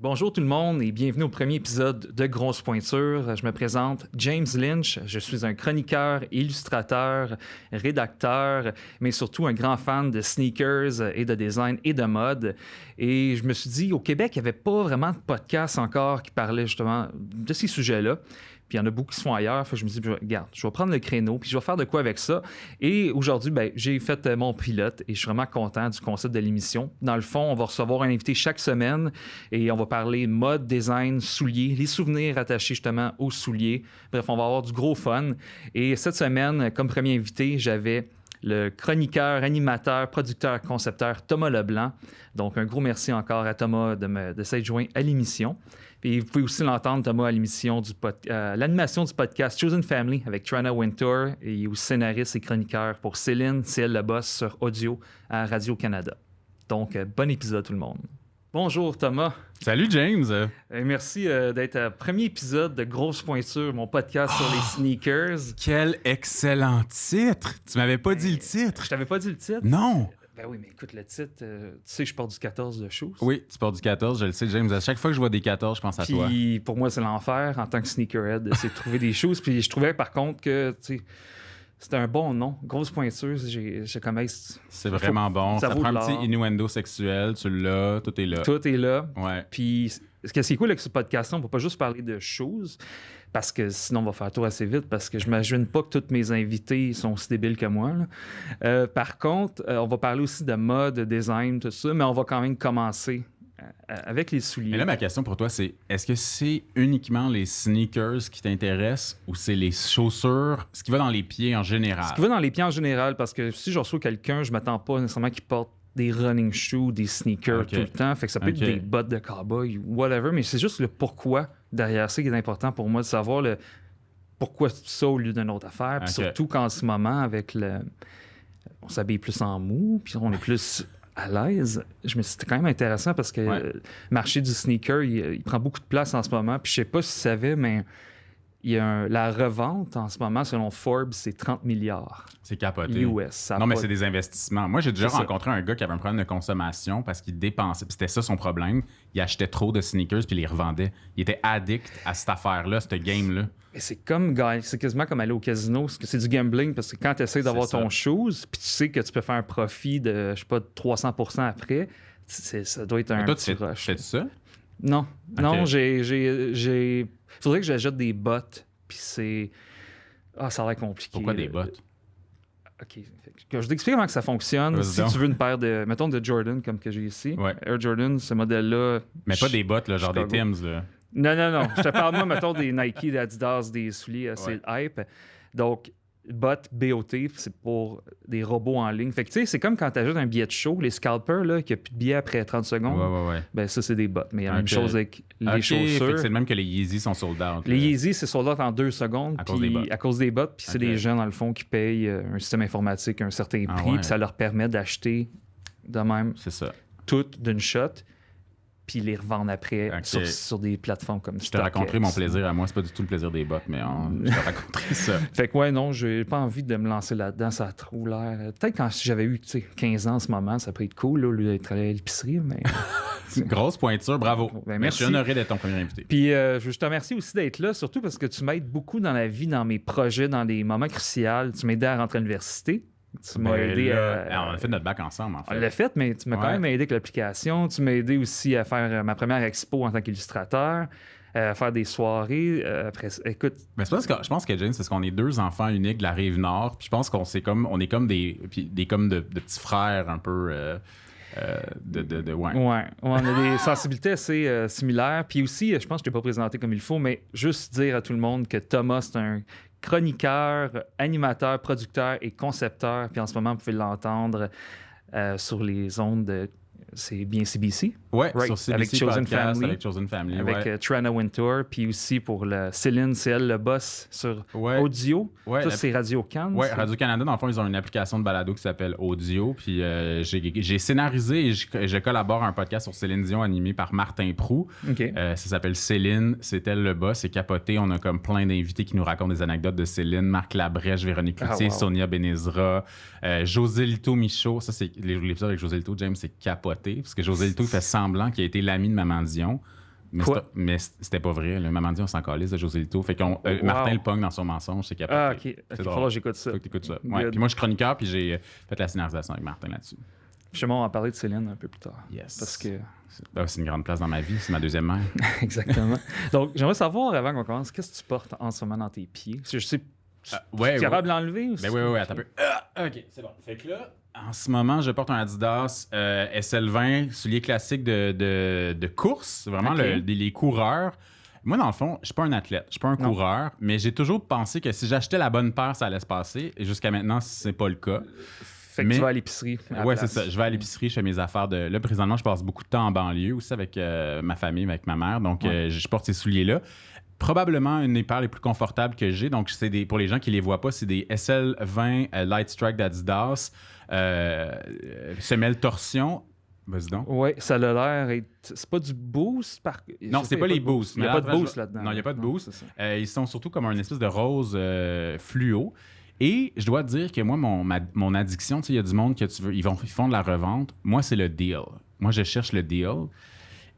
Bonjour tout le monde et bienvenue au premier épisode de Grosse Pointure. Je me présente James Lynch. Je suis un chroniqueur, illustrateur, rédacteur, mais surtout un grand fan de sneakers et de design et de mode. Et je me suis dit, au Québec, il n'y avait pas vraiment de podcast encore qui parlait justement de ces sujets-là. Puis il y en a beaucoup qui se font ailleurs. Fait que je me dis, regarde, je vais prendre le créneau, puis je vais faire de quoi avec ça. Et aujourd'hui, j'ai fait mon pilote et je suis vraiment content du concept de l'émission. Dans le fond, on va recevoir un invité chaque semaine et on va parler mode, design, souliers, les souvenirs attachés justement aux souliers. Bref, on va avoir du gros fun. Et cette semaine, comme premier invité, j'avais le chroniqueur, animateur, producteur, concepteur Thomas Leblanc. Donc, un gros merci encore à Thomas de s'être joint à l'émission. Puis vous pouvez aussi l'entendre, Thomas, à l'animation du podcast Chosen Family avec Trana Wintour et il est aussi scénariste et chroniqueur pour Céline, c'est elle le boss sur audio à Radio-Canada. Donc, bon épisode tout le monde. Bonjour Thomas. Salut James. Merci d'être à premier épisode de Grosse Pointure, mon podcast sur les sneakers. Quel excellent titre. Tu m'avais pas dit le titre. Je t'avais pas dit le titre? Non. Ben oui, mais écoute, le titre, tu sais, je porte du 14 de shoes. Oui, tu portes du 14, je le sais, James. À chaque fois que je vois des 14, je pense à toi. Puis pour moi, c'est l'enfer en tant que sneakerhead, c'est de trouver des choses. Puis je trouvais par contre que, tu sais, c'était un bon nom. Grosse pointure, j'ai comme... C'est vraiment bon. Ça prend un petit innuendo sexuel, tu l'as, tout est là. Tout est là. Ouais. Puis ce qui est cool avec ce podcast-là, on ne peut pas juste parler de choses, parce que sinon on va faire tour assez vite, parce que je m'imagine pas que tous mes invités sont aussi débiles que moi. Par contre, on va parler aussi de mode, de design, tout ça, mais on va quand même commencer avec les souliers. Mais là, ma question pour toi, c'est est-ce que c'est uniquement les sneakers qui t'intéressent ou c'est les chaussures, ce qui va dans les pieds en général? Ce qui va dans les pieds en général, parce que si je reçois quelqu'un, je m'attends pas nécessairement qu'il porte des running shoes, des sneakers tout le temps. Fait que ça peut être des bottes de cowboy ou whatever, mais c'est juste le pourquoi derrière ça qui est important pour moi, de savoir le pourquoi ça au lieu d'une autre affaire. Puis surtout qu'en ce moment, avec on s'habille plus en mou, puis on est plus à l'aise. C'était quand même intéressant parce que le marché du sneaker, il prend beaucoup de place en ce moment. Puis je sais pas si tu savais, mais il y a la revente en ce moment, selon Forbes, c'est 30 milliards. C'est capoté. US. Non, mais c'est des investissements. Moi, j'ai déjà rencontré un gars qui avait un problème de consommation parce qu'il dépensait. Puis c'était ça son problème. Il achetait trop de sneakers puis il les revendait. Il était addict à cette affaire-là, cette game-là. Mais c'est quasiment comme aller au casino. Parce que c'est du gambling parce que quand tu essaies d'avoir ton shoes puis tu sais que tu peux faire un profit de, je sais pas, de 300% après, ça doit être un petit rush. Fais-tu ça? Non. Okay. Non, j'ai... Faudrait que j'achète des bottes, puis c'est... Ah, ça a l'air compliqué. Pourquoi des bottes? OK. Je t'explique comment que ça fonctionne. Si tu veux une paire de... Mettons de Jordan, comme que j'ai ici. Ouais. Air Jordan, ce modèle-là... Mais pas des bottes, là, genre des Timbs, là. Non. Je te parle, moi, mettons, des Nike, des Adidas, des souliers assez hype. Donc... Bot, BOT, c'est pour des robots en ligne. Fait que tu sais, c'est comme quand tu ajoutes un billet de show, les scalpers, là, qui a plus de billets après 30 secondes. Ouais. Ben ça, c'est des bots. Mais il y a la même chose avec les chaussures. Fait que c'est le même que les Yeezy sont sold out. Les Yeezy, c'est sold out en 2 secondes. À cause des bots. Puis c'est des gens, dans le fond, qui payent un système informatique un certain prix. Puis ça leur permet d'acheter de même tout d'une shot. Puis les revendre après sur des plateformes comme StockX. Je t'ai raconté mon plaisir à moi. C'est pas du tout le plaisir des bots, mais je t'ai raconté ça. Fait que non, j'ai pas envie de me lancer là-dedans. Ça a trop l'air... Peut-être quand j'avais eu 15 ans en ce moment, ça peut être cool, là, au lieu d'être allé à l'épicerie, mais... Grosse pointure, bravo. Ben, merci. Je suis honoré d'être ton premier invité. Puis je te remercie aussi d'être là, surtout parce que tu m'aides beaucoup dans la vie, dans mes projets, dans des moments cruciaux. Tu m'aidais à rentrer à l'université. Tu m'as aidé on a fait notre bac ensemble, en fait. On l'a fait, mais tu m'as quand même aidé avec l'application. Tu m'as aidé aussi à faire ma première expo en tant qu'illustrateur, à faire des soirées. Après, écoute... Mais c'est parce que je pense que James, c'est parce qu'on est 2 enfants uniques de la Rive-Nord. Puis je pense qu'on est comme des petits frères un peu... on a des sensibilités assez similaires. Puis aussi, je pense que je ne t'ai pas présenté comme il faut, mais juste dire à tout le monde que Thomas, c'est un chroniqueur, animateur, producteur et concepteur. Puis en ce moment, vous pouvez l'entendre sur les ondes de... C'est bien CBC? Oui, sur CBC avec Chosen Family. Avec Chosen Family, avec Trana Wintour. Puis aussi pour Céline, c'est elle le boss sur Audio. Ça, c'est Radio-Can. Oui, Radio-Canada, dans le fond, ils ont une application de balado qui s'appelle Audio. Puis j'ai scénarisé et je collabore à un podcast sur Céline Dion animé par Martin Proulx. Ça s'appelle Céline, c'est elle le boss. C'est capoté. On a comme plein d'invités qui nous racontent des anecdotes de Céline. Marc Labrèche, Véronique Cloutier, Sonia Benezra, José Lito Michaud. Ça, c'est l'épisode avec José Lito. James, c'est capoté. Parce que José Lito fait semblant qu'il a été l'ami de Maman Dion. Mais c'était pas vrai. Là. Maman dit, on s'en calisse de José Lito. Fait qu'on Martin le pogne dans son mensonge, c'est capable. Ah, OK. Il va falloir que j'écoute ça. Faut que t'écoutes ça. Ouais. Puis moi, je suis chroniqueur, puis j'ai fait la scénarisation avec Martin là-dessus. Justement, on va parler de Céline un peu plus tard. Yes. Parce que... c'est une grande place dans ma vie. C'est ma deuxième mère. Exactement. Donc, j'aimerais savoir, avant qu'on commence, qu'est-ce que tu portes en ce moment dans tes pieds? Parce que je sais... Tu es capable de l'enlever? Ben oui, attends un peu. OK, c'est bon. Fait que là, en ce moment, je porte un Adidas SL20, soulier classique de course, vraiment les coureurs. Moi, dans le fond, je suis pas un athlète, je suis pas un coureur, mais j'ai toujours pensé que si j'achetais la bonne paire, ça allait se passer. Et jusqu'à maintenant, c'est pas le cas. Fait que tu vas à l'épicerie. Oui, c'est ça. Je vais à l'épicerie, je fais mes affaires de... Là, présentement, je passe beaucoup de temps en banlieue aussi avec ma famille, avec ma mère. Donc, je porte ces souliers-là. Probablement une des paires les plus confortables que j'ai. Donc, c'est pour les gens qui les voient pas, c'est des SL20 Light Strike d'Adidas, semelle torsion. Vas-y donc. Oui, ça a l'air... C'est pas du boost? Non, c'est pas les boosts. Il n'y a pas de boost là-dedans. Non, il n'y a pas de boost. Ils sont surtout comme un espèce de rose fluo. Et je dois te dire que moi, mon addiction, tu sais, il y a du monde ils font de la revente. Moi, c'est le deal. Moi, je cherche le deal.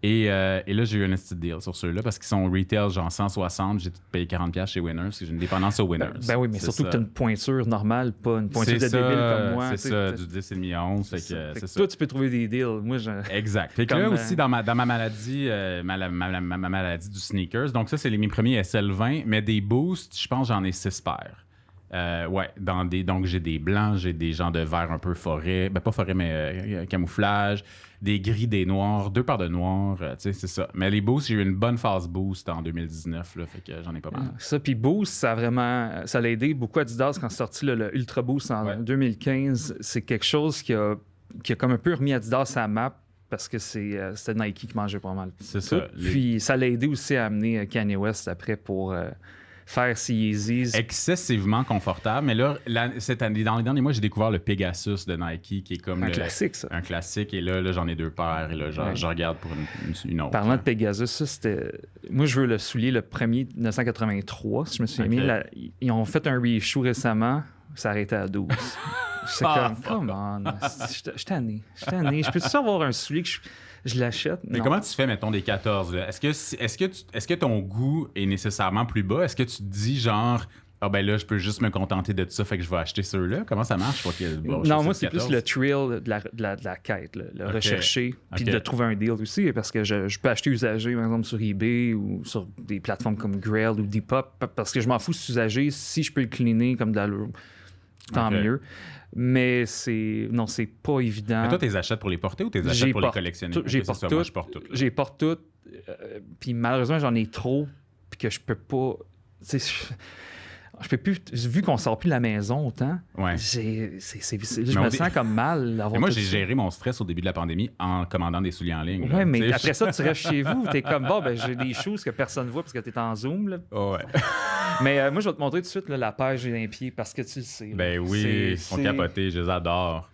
Et là, j'ai eu un petit deal sur ceux-là parce qu'ils sont retail, genre 160. J'ai payé 40$ chez Winners parce que j'ai une dépendance aux Winners. Ben oui, mais surtout que tu as une pointure normale, pas une pointure de débile comme moi. C'est ça, du 10,5 à 11. Fait que toi, tu peux trouver des deals. Moi, exact. Fait que là aussi, dans ma maladie, ma maladie du sneakers, donc ça, c'est mes premiers SL20, mais des boosts, je pense j'en ai 6 paires. Donc j'ai des blancs, j'ai des genres de vert un peu forêt, pas forêt, mais camouflage, des gris, des noirs, 2 paires de noirs, tu sais, c'est ça. Mais les boosts, j'ai eu une bonne phase boost en 2019, là, fait que j'en ai pas mal. Ça, puis boost, ça l'a aidé beaucoup Adidas quand c'est sorti le Ultra Boost en 2015. C'est quelque chose qui a comme un peu remis Adidas à la map parce que c'était Nike qui mangeait pas mal. C'est ça. Puis ça l'a aidé aussi à amener Kanye West après pour... faire ses Yeezys. Excessivement confortable. Mais là, cette année, dans les derniers mois, j'ai découvert le Pegasus de Nike, qui est comme un classique, ça. Un classique. Et là j'en ai 2 paires. Et là, je regarde pour une autre. Parlant de Pegasus, ça, c'était... Moi, je veux le soulier le premier 1983, si je me souviens bien. Ils ont fait un reissue récemment. Ça arrêtait à 12. C'est come on. Je suis tanné. Je peux-tu avoir un soulier que je l'achète? Mais comment tu fais, mettons, des 14? Là? Est-ce que ton goût est nécessairement plus bas? Est-ce que tu te dis, genre, ben là, je peux juste me contenter de ça, fait que je vais acheter ceux-là? Comment ça marche? Non, moi, c'est plus le thrill de la quête, le rechercher, puis de trouver un deal aussi, parce que je peux acheter usagé, par exemple, sur eBay ou sur des plateformes comme Grail ou Depop, parce que je m'en fous si c'est usagé. Si je peux le cleaner comme de l'allure, tant mieux. Mais c'est pas évident. Mais toi, tu les achètes pour les porter ou tu les achètes pour les collectionner? Je porte toutes. J'ai porte toutes. Puis malheureusement, j'en ai trop. Puis que je peux pas... Je peux plus... Vu qu'on sort plus de la maison autant, je me sens comme mal d'avoir. Moi, j'ai géré mon stress au début de la pandémie en commandant des souliers en ligne. Oui, mais après ça, tu restes chez vous. T'es comme, j'ai des choses que personne ne voit parce que t'es en Zoom. Là. Mais moi, je vais te montrer tout de suite la paire que j'ai dans les pieds parce que tu le sais. Ben oui, ils sont capotés, je les adore.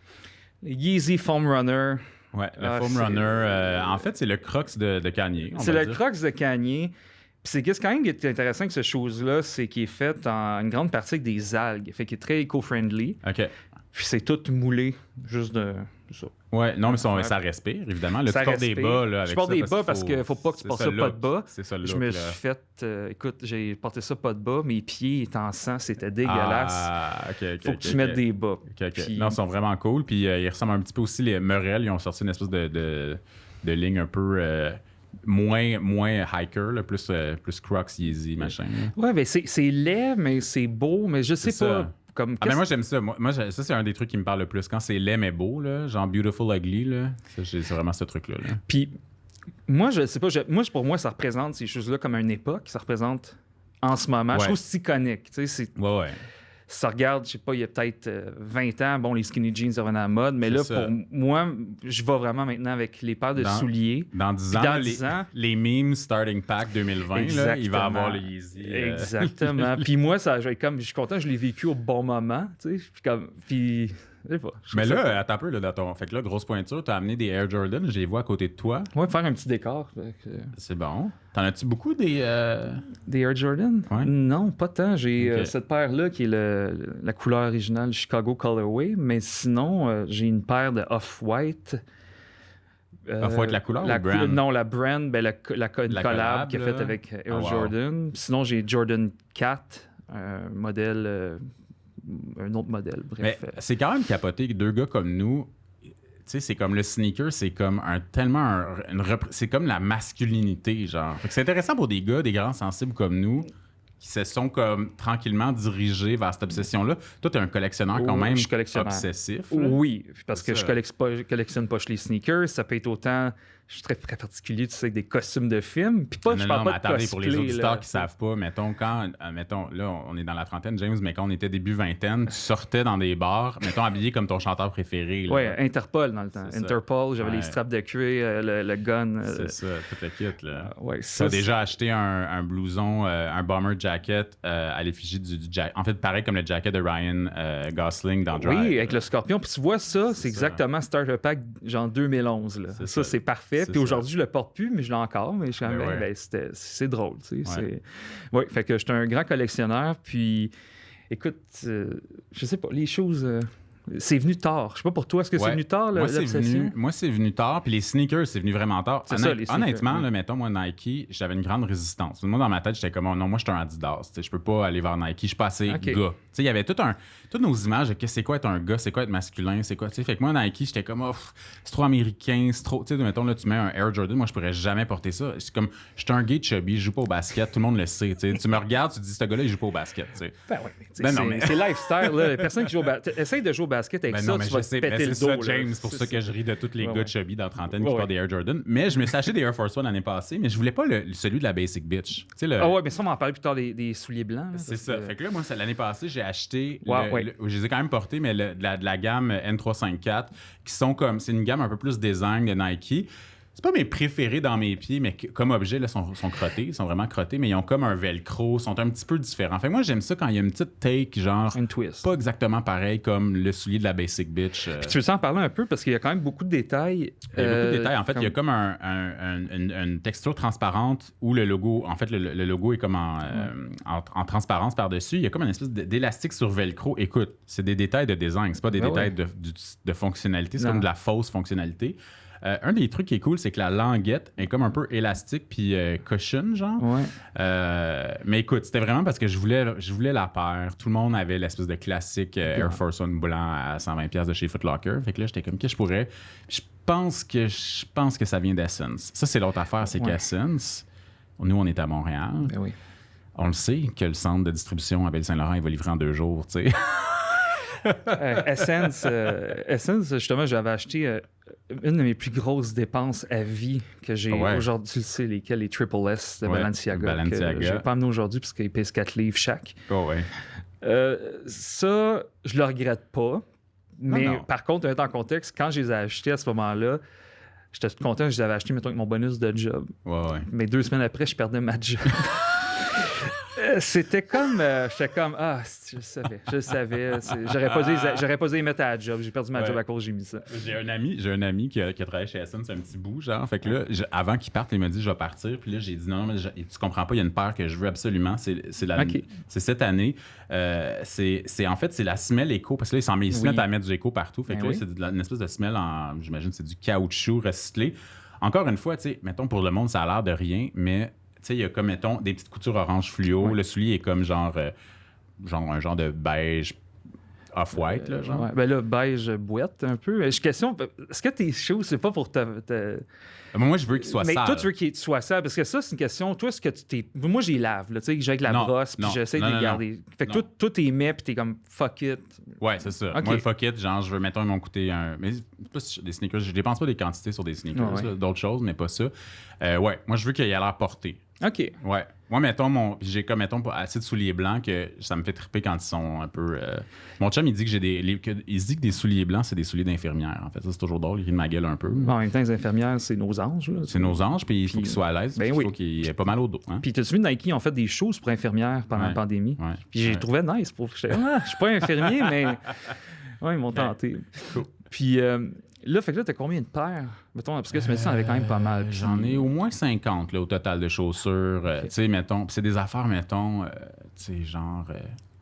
Les Yeezy Foam Runner. Ouais, le Foam Runner. En fait, c'est le Crocs de Kanye. C'est le Crocs de Kanye. Puis c'est quand même qui est intéressant avec cette chose-là, c'est qu'il est fait en une grande partie avec des algues. Fait qu'il est très éco-friendly. OK. Puis c'est tout moulé, juste de ça. Ouais, non, mais ça respire, évidemment. Là, tu portes des bas là, avec ça. Je porte des bas parce qu'il ne faut pas que tu portes ça pas de bas. C'est ça le look. Je me suis fait... écoute, j'ai porté ça pas de bas. Mes pieds étaient en sang. C'était dégueulasse. Faut que tu mettes des bas. Puis... Non, ils sont vraiment cool. Puis ils ressemblent un petit peu aussi, les Merrell. Ils ont sorti une espèce de ligne un peu... moins hiker, là, plus Crocs, Yeezy, machin. Ouais, mais c'est laid, mais c'est beau, mais je sais pas... mais moi, j'aime ça. Moi, ça, c'est un des trucs qui me parle le plus. Quand c'est laid mais beau, là, genre Beautiful Ugly, là, c'est vraiment ce truc-là. Là. Puis, moi, je sais pas. Pour moi, ça représente ces choses-là comme une époque. Ça représente en ce moment. Je trouve que c'est iconique. Tu sais, si ça regarde, je sais pas, il y a peut-être 20 ans, bon, les skinny jeans revenaient à la mode, mais là, pour moi, je vais vraiment maintenant avec les paires de souliers. Dans 10 ans, les memes Starting Pack 2020, là, il va avoir les Yeezy. Exactement. Puis moi, je suis content, je l'ai vécu au bon moment, tu sais, puis je sais pas. Mais là, attends un peu, là, dans ton... Fait que là, grosse pointure, t'as amené des Air Jordan, je les vois à côté de toi. Ouais, faire un petit décor. C'est bon. T'en as-tu beaucoup des Air Jordan? Ouais. Non, pas tant. J'ai cette paire-là qui est la couleur originale Chicago Colorway, mais sinon, j'ai une paire de Off-White faut être la couleur ou le brand? Non, la brand, ben, la collab qu'il a faite avec Air Jordan. Sinon, j'ai Jordan 4, un autre modèle, bref. Mais c'est quand même capoté que deux gars comme nous, tu sais, c'est comme le sneaker, c'est comme c'est comme la masculinité, genre. Fait que c'est intéressant pour des gars, des grands sensibles comme nous, qui se sont comme tranquillement dirigés vers cette obsession-là. Toi, t'es un collectionneur quand même obsessif. Là. Oui, parce que je collectionne pas les sneakers. Ça peut être autant... Je suis très, très particulier, tu sais, avec des costumes de films. Puis pas, je parle pas de attendez, cosplay, pour les auditeurs qui savent pas, mettons, là, on est dans la trentaine, James, mais quand on était début vingtaine, tu sortais dans des bars, mettons, habillé comme ton chanteur préféré. Oui, Interpol dans le temps. Interpol, j'avais les straps de cuir, le gun. C'est ça, tout le kit, là. Tu as déjà acheté un blouson, un bomber jacket à l'effigie du jacket. En fait, pareil comme le jacket de Ryan Gosling dans Drive. Oui, avec le scorpion. Puis tu vois ça, c'est exactement Starter Pack, genre 2011. Là. Ça, c'est parfait. Puis aujourd'hui, je le porte plus, mais je l'ai encore. Mais je suis quand même, c'est drôle. Tu sais, Oui, fait que j'étais un grand collectionneur. Puis, écoute, je sais pas, les choses... c'est venu tard. Je sais pas pour toi, est-ce que c'est venu tard, l'obsession? Moi, c'est venu tard. Puis les sneakers, c'est venu vraiment tard. Honnêtement, là, mettons, moi, Nike, j'avais une grande résistance. Moi, dans ma tête, j'étais comme, non, moi, je suis un Adidas. Je peux pas aller vers Nike. Je suis pas assez gars. Il y avait toutes nos images de c'est quoi être un gars, c'est quoi être masculin, c'est quoi. Fait que moi, Nike, j'étais comme, c'est trop américain, c'est trop. Tu sais, mettons, là, tu mets un Air Jordan, moi, je pourrais jamais porter ça. C'est comme, je suis un gay chubby, je joue pas au basket, tout le monde le sait. Tu me regardes, tu te dis, ce gars-là, il joue pas au basket. Ben oui, c'est lifestyle. Là. Personne qui joue au basket. Essaye de jouer au basket avec ça, tu vas te péter le dos. James, c'est pour ça que je ris de tous les gars chubby dans la trentaine qui portent des Air Jordan. Mais je me suis acheté des Air Force One l'année passée, mais je voulais pas celui de la Basic Bitch. Ah ouais, mais ça, on m'en parlait plus tard des souliers blancs. C'est ça. Fait que là, moi, l'année passée, j'ai acheté, je les ai quand même portés, mais de la gamme N354, qui sont comme, c'est une gamme un peu plus design de Nike. C'est pas mes préférés dans mes pieds, mais comme objet, là, sont crottés. Ils sont vraiment crottés, mais ils ont comme un velcro, sont un petit peu différents. Fait que moi, j'aime ça quand il y a une petite take, genre... Une twist. Pas exactement pareil comme le soulier de la Basic Bitch. Puis tu veux en parler un peu? Parce qu'il y a quand même beaucoup de détails. Il y a beaucoup de détails. En fait, il y a comme une texture transparente où le logo... En fait, le logo est comme en transparence par-dessus. Il y a comme une espèce d'élastique sur velcro. Écoute, c'est des détails de design. C'est pas des détails de fonctionnalité. C'est comme de la fausse fonctionnalité. Un des trucs qui est cool, c'est que la languette est comme un peu élastique puis cushion, genre. Ouais. Mais écoute, c'était vraiment parce que je voulais la paire. Tout le monde avait l'espèce de classique Air Force One blanc à 120$ de chez Foot Locker. Fait que là, j'étais comme, qu'est-ce que je pourrais? Je pense que ça vient d'Essence. Ça, c'est l'autre affaire, c'est qu'Essence, nous, on est à Montréal. Ben oui. On le sait que le centre de distribution à Belle-Saint-Laurent, il va livrer en 2 jours, tu sais. Essence, justement, j'avais acheté une de mes plus grosses dépenses à vie que j'ai aujourd'hui. Tu le sais, lesquelles? Les Triple S de Balenciaga. Que je ne vais pas amener aujourd'hui parce qu'ils pèsent 4 livres chaque. Ça, je le regrette pas. Mais par contre, en contexte, quand je les ai achetés à ce moment-là, j'étais tout content que je les avais achetés, mettons, avec mon bonus de job. Mais 2 semaines après, je perdais ma job. C'était comme... j'étais comme... Ah, je le savais. J'aurais pas dû les mettre à la job. J'ai perdu ma job à cause j'ai mis ça. J'ai un ami qui a travaillé chez Essence un petit bout, genre. Fait que là, avant qu'il parte, il m'a dit, je vais partir. Puis là, j'ai dit, non, mais tu comprends pas, il y a une paire que je veux absolument. C'est cette année. En fait, c'est la semelle éco. Parce que là, ils se mettent à mettre du éco partout. Fait que là, c'est une espèce de semelle j'imagine, c'est du caoutchouc recyclé. Encore une fois, tu sais, mettons, pour le monde, ça a l'air de rien, mais... Tu sais, il y a comme, mettons, des petites coutures orange fluo. Le soulier est comme genre un genre de beige off-white, là, genre. Ben là, beige boîte, un peu. Je question, est-ce que tes shoes, c'est pas pour Moi, je veux qu'ils soient sales. Mais toi, tu veux qu'ils soient sales, parce que ça, c'est une question. Toi, est-ce que tu t'es... Moi, j'y lave, là, tu sais, j'ai avec la brosse, puis j'essaie de les garder. Fait que toi, t'es mets, puis t'es comme fuck it. Ouais, c'est ça. Moi, le fuck it, genre, je veux, mettons, ils m'ont coûté un... Mais plus des sneakers, je dépense pas des quantités sur des sneakers, là, d'autres choses, mais pas ça. Moi, je veux qu'il y ait l'air porté. OK. Ouais. Moi, mettons, j'ai comme, mettons, assez de souliers blancs que ça me fait triper quand ils sont un peu... Mon chum, il dit que il se dit que des souliers blancs, c'est des souliers d'infirmière. En fait, ça, c'est toujours drôle. Il rit de ma gueule un peu. Bon, en même temps, les infirmières, c'est nos anges. Là, c'est nos anges, puis il faut qu'ils soient à l'aise. Il faut qu'il ait pas mal au dos. Hein? Puis, t'as-tu vu, Nike ont fait des choses pour infirmières pendant la pandémie. Ouais. Puis, j'ai trouvé nice. Je suis pas infirmier, mais... Ouais, ils m'ont tenté. Cool. Puis... Là, fait que là, t'as combien de paires? Mettons, parce que tu me dis ça, en avait quand même pas mal. J'en ai au moins 50 là, au total de chaussures. Tu sais, mettons, c'est des affaires, mettons, tu sais, genre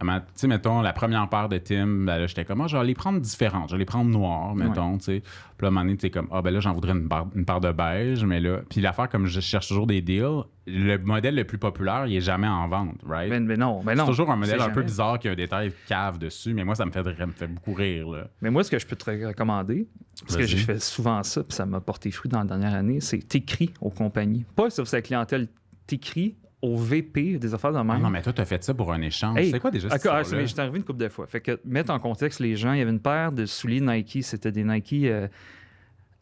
Tu sais, mettons, la première paire de Tim, ben là, j'étais comme, je vais les prendre différentes. Je vais les prendre noires, mettons, tu sais. Puis là, à un moment donné, tu es comme, ben là, j'en voudrais une paire de beige, mais là... Puis l'affaire, comme je cherche toujours des deals, le modèle le plus populaire, il est jamais en vente, right? Mais non. C'est toujours un modèle un peu bizarre qui a un détail cave dessus, mais moi, ça me fait beaucoup rire, là. Mais moi, ce que je peux te recommander, parce que j'ai fait souvent ça, puis ça m'a porté fruit dans la dernière année, c'est t'écris aux compagnies. Pas sur sa clientèle, t'écris au VP des affaires de même. Non, mais toi, t'as fait ça pour un échange. C'est quoi déjà cette mais je suis arrivé une couple de fois. Fait que, mettre en contexte les gens, il y avait une paire de souliers Nike, c'était des Nike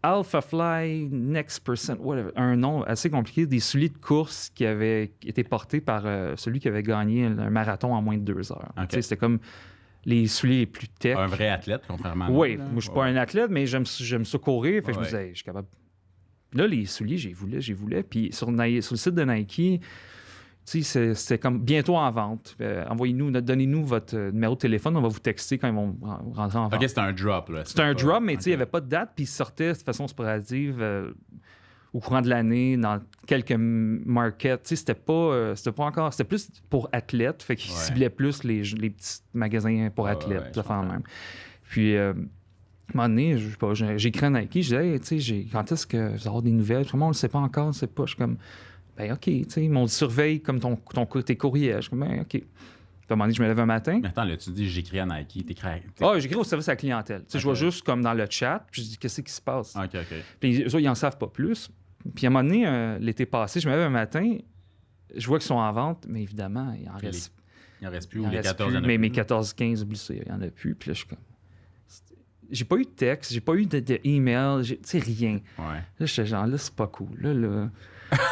Alpha Fly Next Percent, whatever, un nom assez compliqué, des souliers de course qui avaient été portés par celui qui avait gagné un marathon en moins de 2 heures. Okay. C'était comme les souliers les plus tech. Un vrai athlète, contrairement à Oui, moi, je suis pas un athlète, mais j'aime ça courir. Fait que je me disais, je suis capable. Là, les souliers, j'y voulais. Puis sur le site de Nike, c'était comme bientôt en vente. Donnez-nous votre numéro de téléphone, on va vous texter quand ils vont rentrer en vente. OK, c'était un drop. Là. C'était un drop, mais il n'y avait pas de date, puis il sortait de façon sporadique au courant de l'année dans quelques markets. C'était pas encore... C'était plus pour athlètes, fait qu'ils ciblaient plus les petits magasins pour athlètes, de faire même. Puis... à un moment donné, j'ai écrit à Nike, je disais, quand est-ce que vous allez avoir des nouvelles? Comment on ne le sait pas encore? Je suis comme... Ben OK, tu sais, ils m'ont dit surveille comme tes courriels. Je suis comme, ben OK. Puis à un moment donné, je me lève un matin. Mais attends, là, tu dis j'écris à Nike, j'écris au service à la clientèle. Okay. Je vois juste comme dans le chat, puis je dis qu'est-ce qui se passe? OK. Puis eux, ils n'en savent pas plus. Puis à un moment donné, l'été passé, je me lève un matin, je vois qu'ils sont en vente, mais évidemment, il en reste... Il en reste plus, ou les 14 plus, mais mes 14-15, oublie ça, il n'y en a plus. Puis là, je suis comme... J'ai pas eu de texte, j'ai pas eu d'email, tu sais, rien. Ouais. Là, j'étais genre, là, c'est pas cool. Là...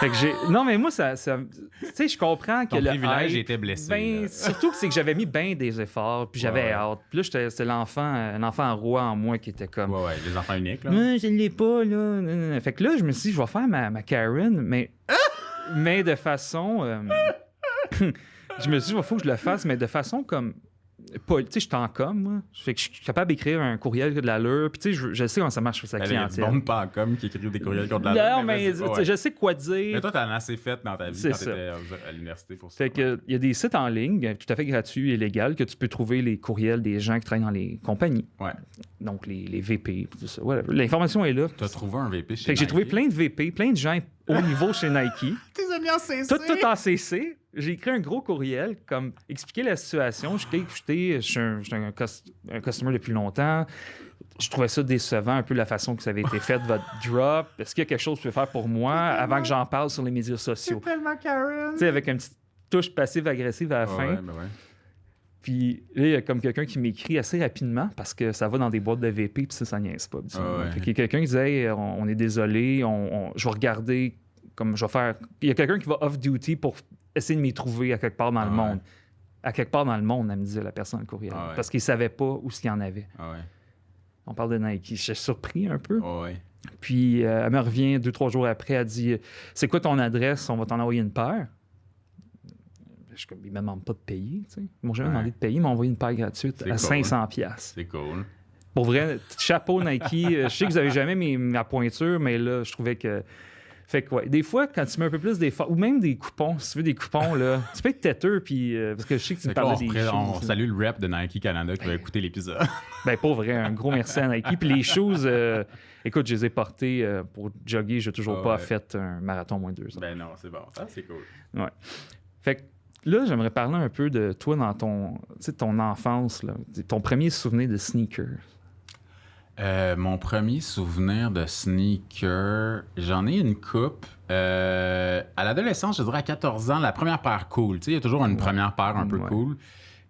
Fait que non, mais moi, ça tu sais, je comprends que ton privilège était blessé. Surtout que c'est que j'avais mis bien des efforts, puis j'avais hâte. Puis là, c'était un enfant roi en moi qui était comme... Ouais, les enfants uniques, là. Je l'ai pas, là. Fait que là, je me suis dit, je vais faire ma Karen, mais de façon... je me suis dit, il faut que je le fasse, mais de façon comme... Tu sais, je suis en com, moi. Fait que je suis capable d'écrire un courriel qui a de l'allure. Puis, tu sais, je sais comment ça marche sur sa clientèle. Il y a du monde pas en com qui écrivent des courriels qui ont de l'allure. Non, mais je sais quoi dire. Mais toi, t'en as assez fait dans ta vie quand t'étais à l'université pour ça. Fait que, il y a des sites en ligne tout à fait gratuits et légaux que tu peux trouver les courriels des gens qui travaillent dans les compagnies. Ouais. Donc, les VP, tout ça. Whatever. L'information est là. Tu as trouvé un VP chez Nike? Fait que j'ai trouvé plein de VP, plein de gens au niveau chez Nike. Tes amis en CC? Tout en CC. J'ai écrit un gros courriel, comme expliquer la situation. Je suis un customer depuis longtemps. Je trouvais ça décevant, un peu la façon que ça avait été fait, votre drop. Est-ce qu'il y a quelque chose que tu peux faire pour moi avant que j'en parle sur les médias sociaux? C'est tellement Karen! Tu sais, avec une petite touche passive-agressive à la fin. Ben ouais. Puis là, il y a comme quelqu'un qui m'écrit assez rapidement parce que ça va dans des boîtes de VP, puis ça niaise pas. Fait qu'il y a quelqu'un qui disait hey, on est désolé, je vais regarder comme je vais faire. Il y a quelqu'un qui va off-duty pour essayer de m'y trouver à quelque part dans le monde. À quelque part dans le monde, elle me disait la personne le courriel. Parce qu'il savait pas où s'il y en avait. On parle de Nike. J'étais surpris un peu. Puis elle me revient 2-3 jours après, elle dit c'est quoi ton adresse? On va t'en envoyer une paire. Il ne me demande pas de payer. T'sais. Ils m'ont jamais demandé de payer, ils m'ont envoyé une paire gratuite à 500$. C'est cool. Pour vrai, chapeau Nike. Je sais que vous n'avez jamais ma pointure, mais là, je trouvais que... Fait que, des fois, quand tu mets un peu plus d'efforts, ou même des coupons, si tu veux des coupons, là, tu peux être têteux, puis parce que je sais que tu me parlais des choses. On salue le rep de Nike Canada qui va écouter l'épisode. Pas vrai, un gros merci à Nike. Puis les choses, écoute, je les ai portées pour jogger. Je n'ai toujours pas fait un marathon moins de 2 heures. Ben non, c'est bon. Ça, c'est cool. Ouais. Fait que là, j'aimerais parler un peu de toi dans ton enfance, là, ton premier souvenir de sneakers. Mon premier souvenir de sneaker, j'en ai une coupe. À l'adolescence, je dirais à 14 ans, la première paire cool. Tu sais, il y a toujours une première paire un peu cool.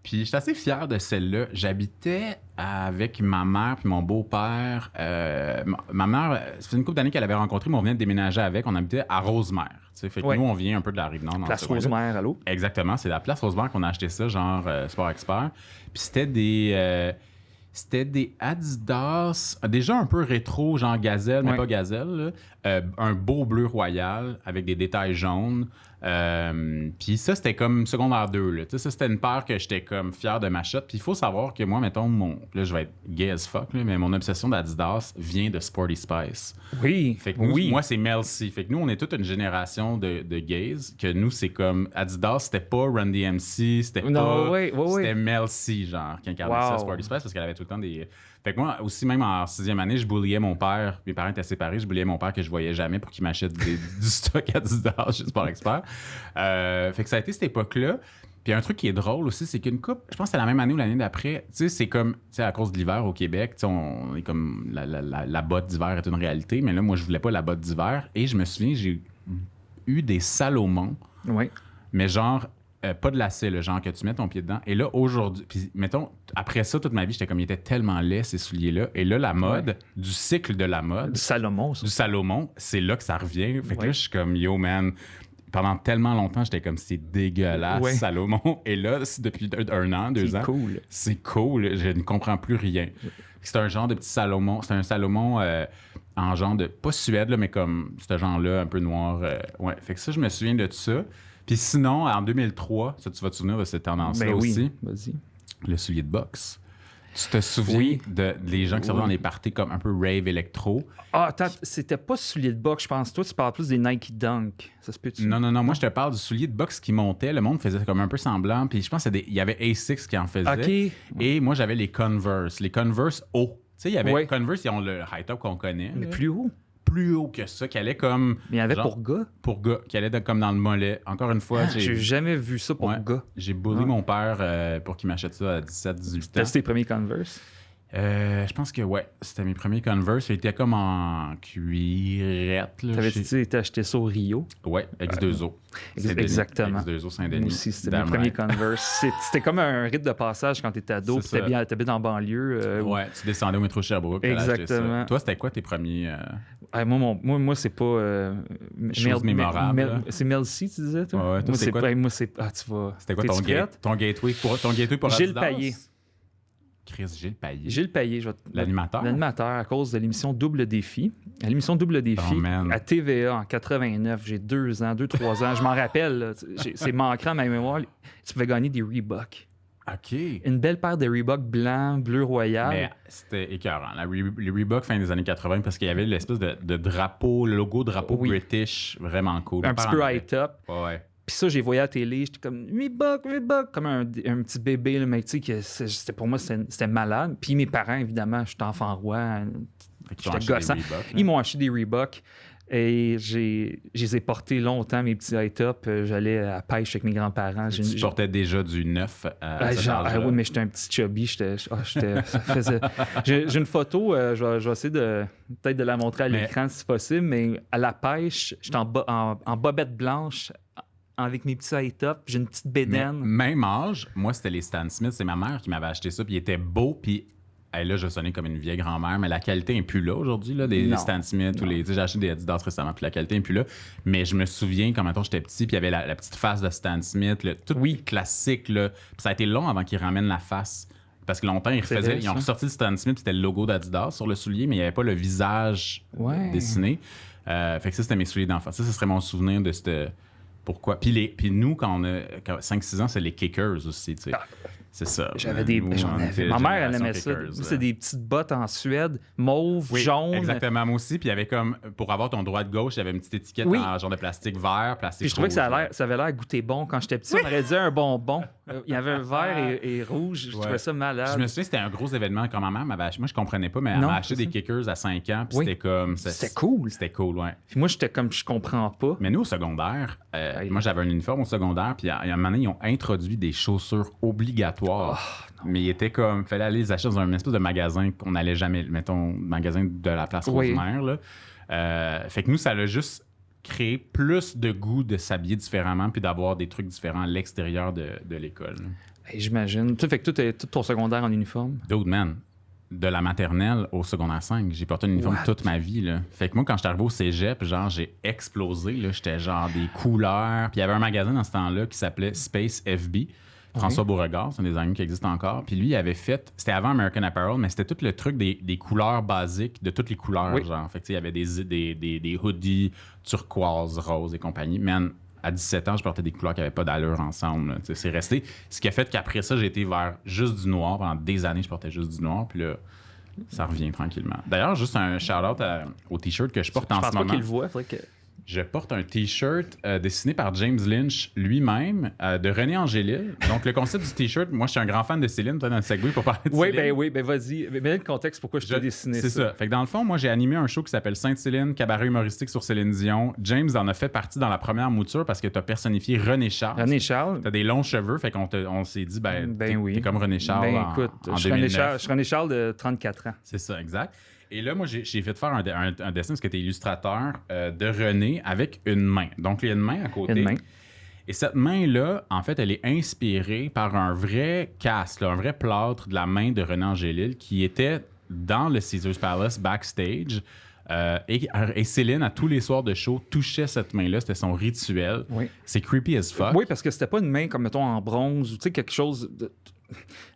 Puis j'étais assez fier de celle-là. J'habitais avec ma mère puis mon beau-père. Ma mère, ça fait une couple d'années qu'elle avait rencontré, mais on venait de déménager avec. On habitait à Rosemère. Fait que nous, on vient un peu de la Rive-Nord. Place Rosemère, allô? Exactement, c'est la Place Rosemère qu'on a acheté ça, genre Sport Expert. Puis c'était des Adidas, déjà un peu rétro, genre Gazelle, mais pas Gazelle. Un beau bleu royal avec des détails jaunes. Puis ça, c'était comme secondaire 2. Là. Ça, c'était une paire que j'étais comme fier de ma shot. Puis il faut savoir que moi, mettons, là, je vais être gay as fuck, là, mais mon obsession d'Adidas vient de Sporty Spice. Oui. Fait que nous, moi, c'est Mel C. Fait que nous, on est toute une génération de gays, que nous, c'est comme Adidas, c'était pas Run DMC, c'était pas... C'était Mel C, genre, qui incarnait ça, Sporty Spice, parce qu'elle avait tout le temps des... Fait que moi, aussi, même en 6e année, je bulliais mon père. Mes parents étaient séparés. Je bulliais mon père que je voyais jamais pour qu'il m'achète du stock Adidas chez Sport Expert. Fait que ça a été cette époque-là. Puis un truc qui est drôle aussi, c'est qu'une coupe, je pense que c'est la même année ou l'année d'après, tu sais, c'est comme, tu sais, à cause de l'hiver au Québec, tu sais, on est comme, la botte d'hiver est une réalité, mais là, moi, je voulais pas la botte d'hiver. Et je me souviens, j'ai eu des Salomon, mais genre, pas de lacet, le genre que tu mets ton pied dedans. Et là, aujourd'hui, puis mettons, après ça, toute ma vie, j'étais comme, il était tellement laid, ces souliers-là. Et là, la mode, du cycle de la mode. Du Salomon, ça. Du Salomon, c'est là que ça revient. Fait que là, je suis comme, yo, man. Pendant tellement longtemps, j'étais comme, c'est dégueulasse, Salomon. Et là, depuis 1 an, 2 ans. Cool. C'est cool. Je ne comprends plus rien. C'est un genre de petit Salomon. C'est un Salomon en genre de, pas suède, là, mais comme ce genre-là, un peu noir. Fait que ça, je me souviens de tout ça. Puis sinon, en 2003, ça, tu vas te souvenir de cette tendance-là aussi. Vas-y. Le soulier de boxe. Tu te souviens des gens qui sont dans les parties comme un peu rave électro? Ah, attends, c'était pas soulier de boxe, je pense. Toi, tu parles plus des Nike Dunk. Ça se peut-tu? Non. Moi, je te parle du soulier de boxe qui montait. Le monde faisait comme un peu semblant. Puis je pense qu'il y avait A6 qui en faisait. OK. Et moi, j'avais les Converse. Les Converse hauts. Tu sais, il y avait Converse, ils ont le high-top qu'on connaît. Mais plus haut. Plus haut que ça, qui allait comme... Mais il y avait pour gars? Pour gars, qui allait comme dans le mollet. Encore une fois, j'ai jamais vu ça pour gars. J'ai bully mon père pour qu'il m'achète ça à 17-18 ans. C'était tes premiers Converse? Je pense que c'était mes premiers Converse. Ils étaient comme en cuirette. T'avais-tu été acheté ça au Rio? Ouais, X2O. Exactement. X2O Saint-Denis. Moi aussi, c'était mes premiers Converse. C'était comme un rite de passage quand t'étais ado, puis t'habites en banlieue. Tu descendais au métro Sherbrooke. Exactement. Toi, c'était quoi tes premiers... Moi, c'est pas... chose mémorable. C'est Mel C, tu disais, toi? Ouais, toi, c'est quoi? Moi, c'est... Ah, tu vas... C'était quoi ton gateway pour Gilles Payet. Gilles Payet. Gilles Payet, l'animateur. L'animateur à cause de l'émission Double Défi. À l'émission Double Défi, à TVA en 89, j'ai 2 ans, 3 ans. Je m'en rappelle, là, c'est manquant à ma mémoire. Tu pouvais gagner des Reebok. OK. Une belle paire de Reebok blanc, bleu royal. Mais c'était écœurant. Les Reebok fin des années 80, parce qu'il y avait l'espèce de drapeau, le logo drapeau British, vraiment cool. Un petit peu high-top. Ouais. Puis ça, j'ai voyé à la télé, j'étais comme Reebok, comme un petit bébé, là, mais tu sais, pour moi, c'était malade. Puis mes parents, évidemment, j'étais enfant roi, j'étais gossant. Ils m'ont acheté des Reebok et je les ai portés longtemps, mes petits high-top. J'allais à la pêche avec mes grands-parents. Tu portais déjà du neuf à cet âge-là. Oui, mais j'étais un petit chubby. J'ai une photo, je vais essayer peut-être de la montrer à l'écran si possible, mais à la pêche, j'étais en bobette blanche, avec mes petits high-top, j'ai une petite bédaine. Même âge, moi, c'était les Stan Smith. C'est ma mère qui m'avait acheté ça, puis il était beau, puis là, je sonnais comme une vieille grand-mère, mais la qualité n'est plus là aujourd'hui, là, des Stan Smith. J'ai acheté des Adidas récemment, puis la qualité n'est plus là. Mais je me souviens, quand maintenant j'étais petit, puis il y avait la petite face de Stan Smith, tout classique. Là. Puis ça a été long avant qu'ils ramènent la face. Parce que longtemps, ils ont ressorti le Stan Smith, c'était le logo d'Adidas sur le soulier, mais il n'y avait pas le visage dessiné. Fait que ça, c'était mes souliers d'enfant. Ça serait mon souvenir de cette... Pourquoi? Puis nous, quand on a 5-6 ans, c'est les kickers aussi, tu sais. C'est ça. J'avais des... Ma mère, elle aimait ça. C'est des petites bottes en Suède, mauve, jaune. Exactement, moi aussi. Puis il y avait comme... Pour avoir ton droit de gauche, il y avait une petite étiquette en genre de plastique vert, plastique Puis je trouvais que ça avait l'air goûter bon. Quand j'étais petit, on aurait dit un bonbon. Il y avait un vert et rouge. Je trouvais ça malade. Je me souviens, c'était un gros événement. Quand ma mère m'avait acheté... Moi, je comprenais pas, mais elle m'a acheté des kickers à 5 ans. Puis c'était comme... C'était cool. C'était cool, ouais. Puis moi, j'étais comme... Je comprends pas. Mais nous, au secondaire, moi, j'avais un uniforme au secondaire. Puis à un moment donné, ils ont introduit des chaussures obligatoires. Mais il était comme... Il fallait aller les acheter dans un espèce de magasin qu'on n'allait jamais... Mettons, magasin de la place Rosemère, là. Fait que nous, ça l'a juste créé plus de goût de s'habiller différemment puis d'avoir des trucs différents à l'extérieur de l'école. Hey, j'imagine. Fait que tout ton secondaire en uniforme? Dude, man. De la maternelle au secondaire 5, j'ai porté un uniforme toute ma vie, là. Fait que moi, quand j'étais arrivé au cégep, genre, j'ai explosé, là. J'étais genre des couleurs. Puis il y avait un magasin dans ce temps-là qui s'appelait Space FB. François Beauregard, c'est un des amis qui existent encore. Puis lui, il avait fait... C'était avant American Apparel, mais c'était tout le truc des couleurs basiques, de toutes les couleurs, genre. Fait que, il y avait des hoodies turquoise, rose et compagnie. Man, à 17 ans, je portais des couleurs qui n'avaient pas d'allure ensemble. Là. C'est resté. Ce qui a fait qu'après ça, j'ai été vers juste du noir. Pendant des années, je portais juste du noir. Puis là, ça revient tranquillement. D'ailleurs, juste un shout-out au T-shirt que je porte en ce moment. Je pense pas qu'il le voit. Faudrait que... Je porte un T-shirt dessiné par James Lynch lui-même, de René Angélil. Donc, le concept du T-shirt, moi, je suis un grand fan de Céline. Toi, dans le segway pour parler de Céline. Oui, vas-y. Mets le contexte pourquoi je t'ai dessiné ça. C'est ça. Fait que dans le fond, moi, j'ai animé un show qui s'appelle Sainte-Céline, cabaret humoristique sur Céline Dion. James en a fait partie dans la première mouture parce que tu as personnifié René Charles. René Charles. Tu as des longs cheveux, fait qu'on s'est dit, t'es comme René Charles écoute, en je 2009. je suis René Charles de 34 ans. C'est ça, exact. Et là, moi, j'ai fait faire un dessin parce que tu es illustrateur de René avec une main. Donc, il y a une main à côté. Une main. Et cette main-là, en fait, elle est inspirée par un vrai cast, un vrai plâtre de la main de René Angélil qui était dans le Caesars Palace backstage. Et Céline, à tous les soirs de show, touchait cette main-là. C'était son rituel. Oui. C'est creepy as fuck. Oui, parce que c'était pas une main comme, mettons, en bronze ou tu sais, quelque chose de...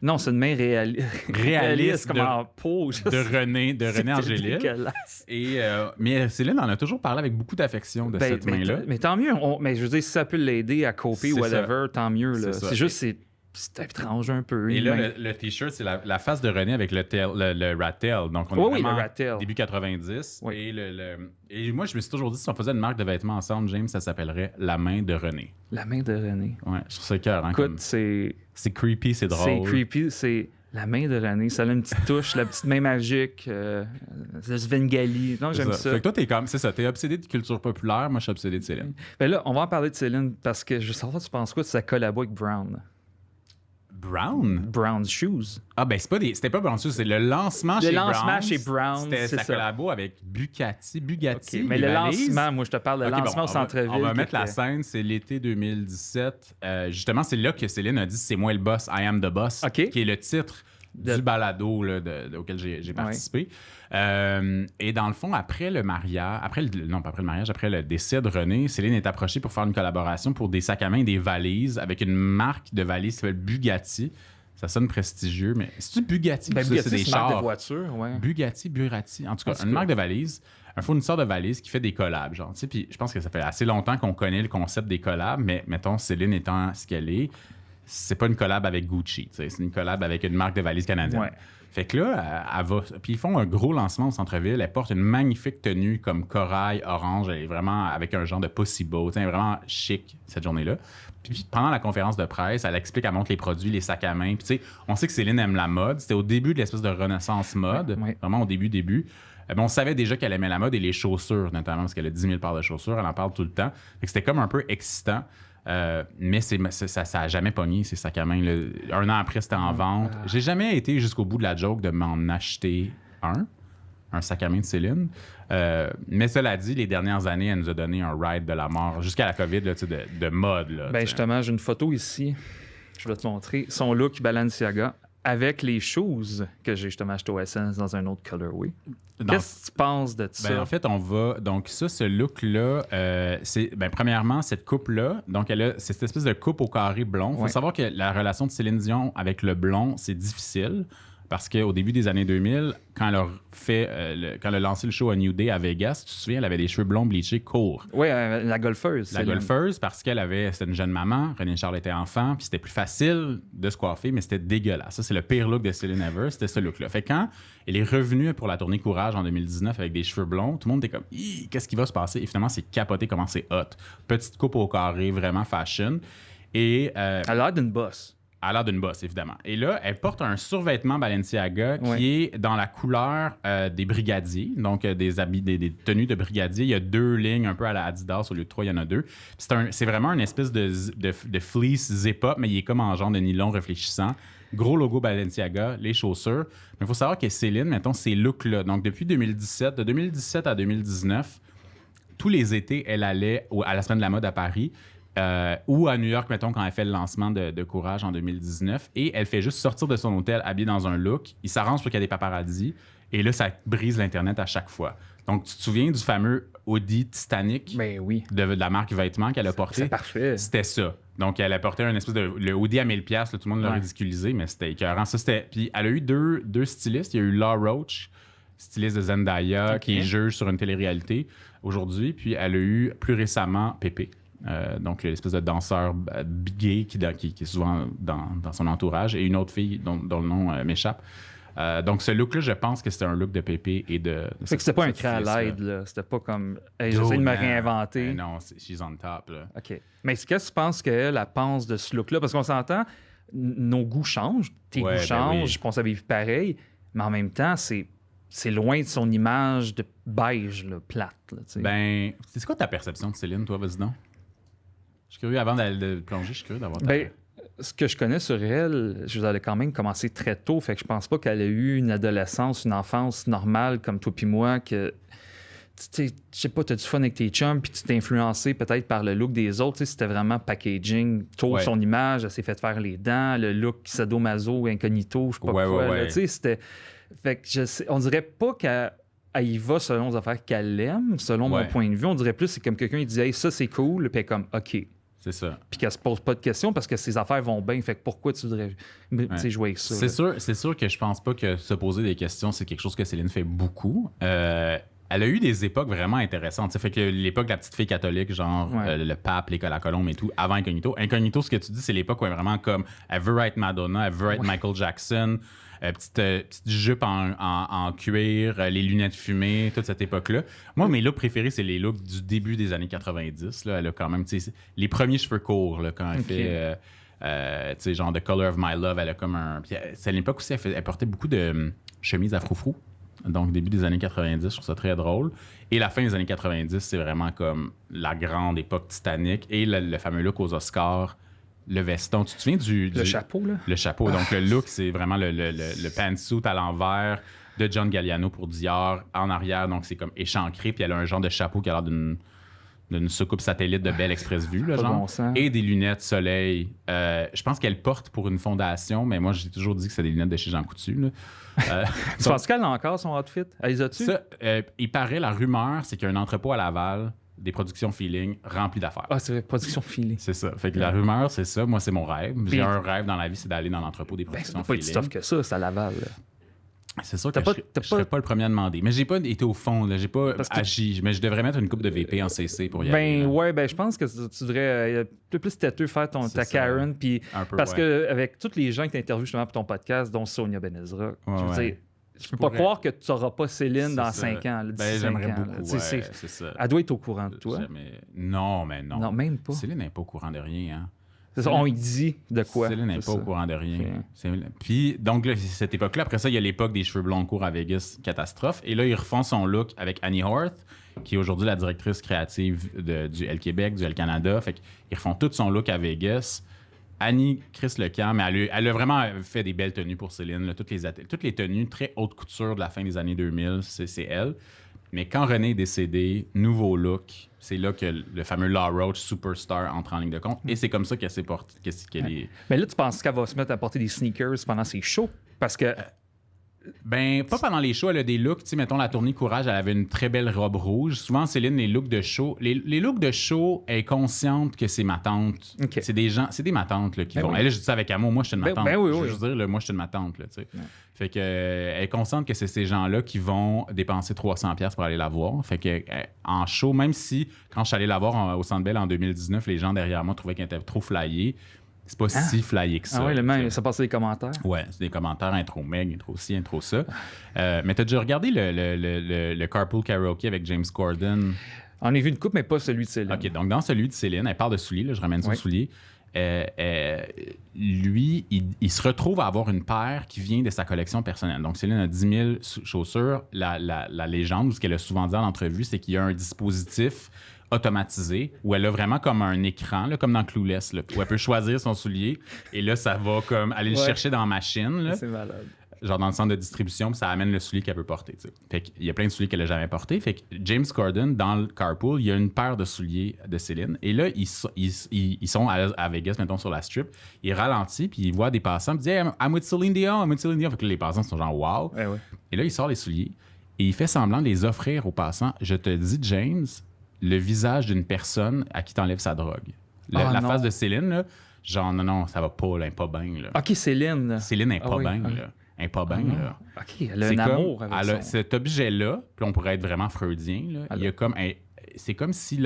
Non, c'est une main réaliste comme en peau. De René Angélil. Dégueulasse. Mais Céline en a toujours parlé avec beaucoup d'affection de cette main-là. Mais tant mieux. Mais je veux dire, si ça peut l'aider à copier ou whatever, tant mieux. Là. C'est juste, c'est étrange un peu. Et là, le T-shirt, c'est la face de René avec le rat tail. Donc, on est vraiment le rat tail. Début 90. Oui. Et moi, je me suis toujours dit, si on faisait une marque de vêtements ensemble, James, ça s'appellerait La main de René. La main de René. Ouais, je trouve ça cœur. Écoute, c'est creepy, c'est drôle. C'est creepy, c'est la main de René. Ça a une petite touche, la petite main magique, le Svengali. Non, j'aime ça. Fait que toi, c'est ça, t'es obsédé de culture populaire. Moi, je suis obsédé de Céline. Ben là, on va en parler de Céline parce que je veux savoir, tu penses quoi de sa collabo avec Brown? Brown's Shoes. Ah, ben, c'était pas Brown's Shoes, c'est le lancement chez Brown. Le lancement chez Brown. C'était sa collabo avec Bugatti. Okay, mais le lancement, moi, je te parle de lancement au centre-ville. On va mettre la scène, c'est l'été 2017. Justement, c'est là que Céline a dit c'est moi le boss, I am the boss, qui est le titre du balado là, auquel j'ai participé. Et dans le fond, après le décès de René, Céline est approchée pour faire une collaboration pour des sacs à main et des valises avec une marque de valises qui s'appelle Bugatti. Ça sonne prestigieux, mais c'est-tu Bugatti? Bugatti, c'est des une chars. marque de voiture, ouais. Burati. En tout cas, une marque de valises, un fournisseur de valises qui fait des collabs, genre. Puis je pense que ça fait assez longtemps qu'on connaît le concept des collabs, mais mettons, Céline étant ce qu'elle est, c'est pas une collab avec Gucci, c'est une collab avec une marque de valises canadienne. Ouais. Fait que là, elle va... Puis ils font un gros lancement au centre-ville. Elle porte une magnifique tenue comme corail orange. Elle est vraiment avec un genre de pussy bow. Elle est vraiment chic cette journée-là. Puis pendant la conférence de presse, elle explique, elle montre les produits, les sacs à main. Puis tu sais, on sait que Céline aime la mode. C'était au début de l'espèce de renaissance mode. Ouais. Vraiment au début. On savait déjà qu'elle aimait la mode et les chaussures, notamment, parce qu'elle a 10 000 paires de chaussures. Elle en parle tout le temps. Fait que c'était comme un peu excitant. Mais ça n'a jamais pogné, ces sacs à main. Là. Un an après, c'était en vente. J'ai jamais été jusqu'au bout de la joke de m'en acheter un sac à main de Céline. Mais cela dit, les dernières années, elle nous a donné un ride de la mort jusqu'à la COVID là, de mode. Là, justement, j'ai une photo ici. Je vais te montrer. Son look Balenciaga avec les shoes que j'ai justement acheté au Essence dans un autre colorway. Qu'est-ce que tu penses de ça? En fait, on va... Donc ça, ce look-là, c'est... premièrement, cette coupe-là, donc c'est cette espèce de coupe au carré blond. Il faut savoir que la relation de Céline Dion avec le blond, c'est difficile. Parce qu'au début des années 2000, quand elle a lancé le show à New Day à Vegas, tu te souviens, elle avait des cheveux blonds bleachés courts. Oui, la golfeuse. La golfeuse, parce c'était une jeune maman, René Charles était enfant, puis c'était plus facile de se coiffer, mais c'était dégueulasse. Ça, c'est le pire look de Céline ever, c'était ce look-là. Fait quand elle est revenue pour la tournée Courage en 2019 avec des cheveux blonds, tout le monde était comme « Qu'est-ce qui va se passer? » Et finalement, c'est capoté comment c'est hot. Petite coupe au carré, vraiment fashion. Et, elle a l'air d'une bosse. Elle a l'air d'une bosse, évidemment. Et là, elle porte un survêtement Balenciaga qui est dans la couleur des brigadiers, donc des tenues de brigadiers. Il y a 2 lignes un peu à la Adidas, au lieu de 3, il y en a 2. C'est vraiment une espèce de fleece zip-up, mais il est comme en genre de nylon réfléchissant. Gros logo Balenciaga, les chaussures. Mais il faut savoir que Céline, mettons, ces looks-là, donc depuis 2017, de 2017 à 2019, tous les étés, elle allait à la Semaine de la mode à Paris, ou à New York, mettons, quand elle fait le lancement de Courage en 2019. Et elle fait juste sortir de son hôtel habillée dans un look. Il s'arrange pour qu'il y ait des paparazzis. Et là, ça brise l'Internet à chaque fois. Donc, tu te souviens du fameux Audi Titanic de la marque vêtements qu'elle a porté? C'est parfait. C'était ça. Donc, elle a porté un espèce de... Le Audi à 1000$, là, tout le monde l'a ridiculisé, mais c'était écœurant. Puis, elle a eu deux stylistes. Il y a eu Law Roach, styliste de Zendaya, qui juge sur une télé-réalité aujourd'hui. Puis, elle a eu plus récemment Pépé. donc l'espèce de danseur gay qui est souvent dans son entourage, et une autre fille dont le nom m'échappe. Donc, ce look-là, je pense que c'était un look de Pépé et de fait que c'était pas un cran à l'aide, là. C'était pas comme hey, j'essaie de me réinventer. Non, she's on top, là. OK. Mais qu'est-ce que tu penses qu'elle pense de ce look-là? Parce qu'on s'entend, nos goûts changent, tes goûts changent, je pense à vivre pareil, mais en même temps, c'est loin de son image de beige, là, plate. Là, c'est quoi ta perception de Céline, toi, vas-y donc? Je suis curieux, avant de plonger, je suis curieux d'avoir ce que je connais sur elle, elle a quand même commencé très tôt, fait que je pense pas qu'elle a eu une adolescence, une enfance normale comme toi puis moi, que je sais pas, t'as du fun avec tes chums puis tu t'es influencé peut-être par le look des autres, c'était vraiment packaging, tôt son image, elle s'est fait faire les dents, le look sadomaso, incognito, je sais pas quoi, c'était... Fait que on dirait pas qu'elle y va selon les affaires qu'elle aime, selon mon point de vue, on dirait plus c'est comme quelqu'un qui dit « Hey, ça c'est cool », puis elle est comme « OK ». C'est ça. Puis qu'elle se pose pas de questions parce que ses affaires vont bien. Fait que pourquoi tu voudrais jouer avec ça? C'est sûr que je pense pas que se poser des questions, c'est quelque chose que Céline fait beaucoup. Elle a eu des époques vraiment intéressantes. Fait que l'époque de la petite fille catholique, genre le pape, l'école à Colombe et tout, avant Incognito. Incognito, ce que tu dis, c'est l'époque où elle est vraiment comme elle veut être Madonna, elle veut être Michael Jackson. Petite jupe en cuir, les lunettes fumées, toute cette époque-là. Moi, mes looks préférés, c'est les looks du début des années 90. Là. Elle a quand même, les premiers cheveux courts, là, quand elle fait, genre The Color of My Love, elle a comme un... Puis c'est à l'époque aussi, elle portait beaucoup de chemises à froufrou. Donc, début des années 90, je trouve ça très drôle. Et la fin des années 90, c'est vraiment comme la grande époque Titanic. Et le fameux look aux Oscars, le veston. Tu te souviens le chapeau, là? Le chapeau. Donc, le look, c'est vraiment le pantsuit à l'envers de John Galliano pour Dior. En arrière, donc, c'est comme échancré. Puis elle a un genre de chapeau qui a l'air d'une soucoupe satellite de Bell Express Vue, là, genre. Bon, et des lunettes soleil. Je pense qu'elle porte pour une fondation, mais moi, j'ai toujours dit que c'est des lunettes de chez Jean Coutu, là. Tu penses qu'elle a encore son outfit? Elle les a-tu? Ça, il paraît, la rumeur, c'est qu'il y a un entrepôt à Laval, des productions feeling rempli d'affaires. Ah, c'est production feeling. C'est ça. Fait que la rumeur, c'est ça. Moi, c'est mon rêve. J'ai un rêve dans la vie, c'est d'aller dans l'entrepôt des productions feeling. C'est pas plus tough que ça, c'est à Laval. Là. C'est sûr que je serais pas le premier à demander. Mais j'ai pas été au fond, là. J'ai pas agi. Mais je devrais mettre une coupe de VP en CC pour y aller. Je pense que tu devrais un peu plus têteux faire ta Karen. Puis parce que avec tous les gens que tu interviews justement pour ton podcast, dont Sonia Benezra, je peux pas croire que tu n'auras pas Céline dans 5 ans. J'aimerais beaucoup. C'est ça. Elle doit être au courant de toi. Non, mais non. Non, même pas. Céline n'est pas au courant de rien, hein. C'est ça, on y dit de quoi. Céline n'est pas au courant de rien. Puis, donc, là, cette époque-là, après ça, il y a l'époque des cheveux blonds courts à Vegas, catastrophe. Et là, ils refont son look avec Annie Horth, qui est aujourd'hui la directrice créative du L Québec, du L Canada. Fait qu'ils refont tout son look à Vegas. Annie crisse le camp, mais elle a vraiment fait des belles tenues pour Céline. Là, toutes les tenues très haute couture de la fin des années 2000, c'est elle. Mais quand René est décédé, nouveau look, c'est là que le fameux Law Roach Superstar entre en ligne de compte. Et c'est comme ça qu'elle s'est portée. Mais là, tu penses qu'elle va se mettre à porter des sneakers pendant ses shows? Parce que... Pas pendant les shows, elle a des looks. Tu sais, mettons, la tournée Courage, elle avait une très belle robe rouge. Souvent, Céline, les looks de show... Les looks de show, elle est consciente que c'est ma tante. Okay. C'est des matantes là, qui vont... Elle, je dis ça avec amour. Moi, je suis une matante. Oui. Je veux dire, moi, je suis une matante. Là, tu sais. Fait que, elle est consciente que c'est ces gens-là qui vont dépenser 300$ pour aller la voir. Fait que en show, même si, quand je suis allé la voir au Centre Bell en 2019, les gens derrière moi trouvaient qu'elle était trop flyée. C'est pas si flyé que ça. Ah oui, ça passe des commentaires. Ouais, c'est des commentaires, intro meg, intro ci, intro ça. Mais t'as déjà regardé le Carpool Karaoke avec James Corden? On a vu une coupe, mais pas celui de Céline. OK, donc dans celui de Céline, elle parle de souliers, là, je ramène son soulier. Lui, il se retrouve à avoir une paire qui vient de sa collection personnelle. Donc, Céline a 10 000 chaussures. La légende, ou ce qu'elle a souvent dit en entrevue, c'est qu'il y a un dispositif automatisé où elle a vraiment comme un écran, là, comme dans Clueless, là, où elle peut choisir son soulier et là, ça va comme aller le chercher dans la machine. Là, c'est malade. Genre dans le centre de distribution, puis ça amène le soulier qu'elle peut porter. T'sais. Fait qu'il y a plein de souliers qu'elle n'a jamais portés. Fait que James Corden, dans le carpool, il y a une paire de souliers de Céline. Et là, ils sont à Vegas, mettons, sur la strip. Il ralentit, puis il voit des passants, puis il dit hey, I'm with Celine Dion, I'm with Celine Dion. Fait que là, les passants sont genre wow. Ouais. Et là, il sort les souliers et il fait semblant de les offrir aux passants. Je te dis, James, le visage d'une personne à qui t'enlèves sa drogue. La face de Céline, là, genre non, ça va pas, là, elle est pas bien. Là. OK, Céline. Là. Céline n'est pas bien, là. Elle n'est pas bien, là. OK, elle a un amour avec ça. Cet objet-là, puis on pourrait être vraiment freudien, là, il y a comme... C'est comme si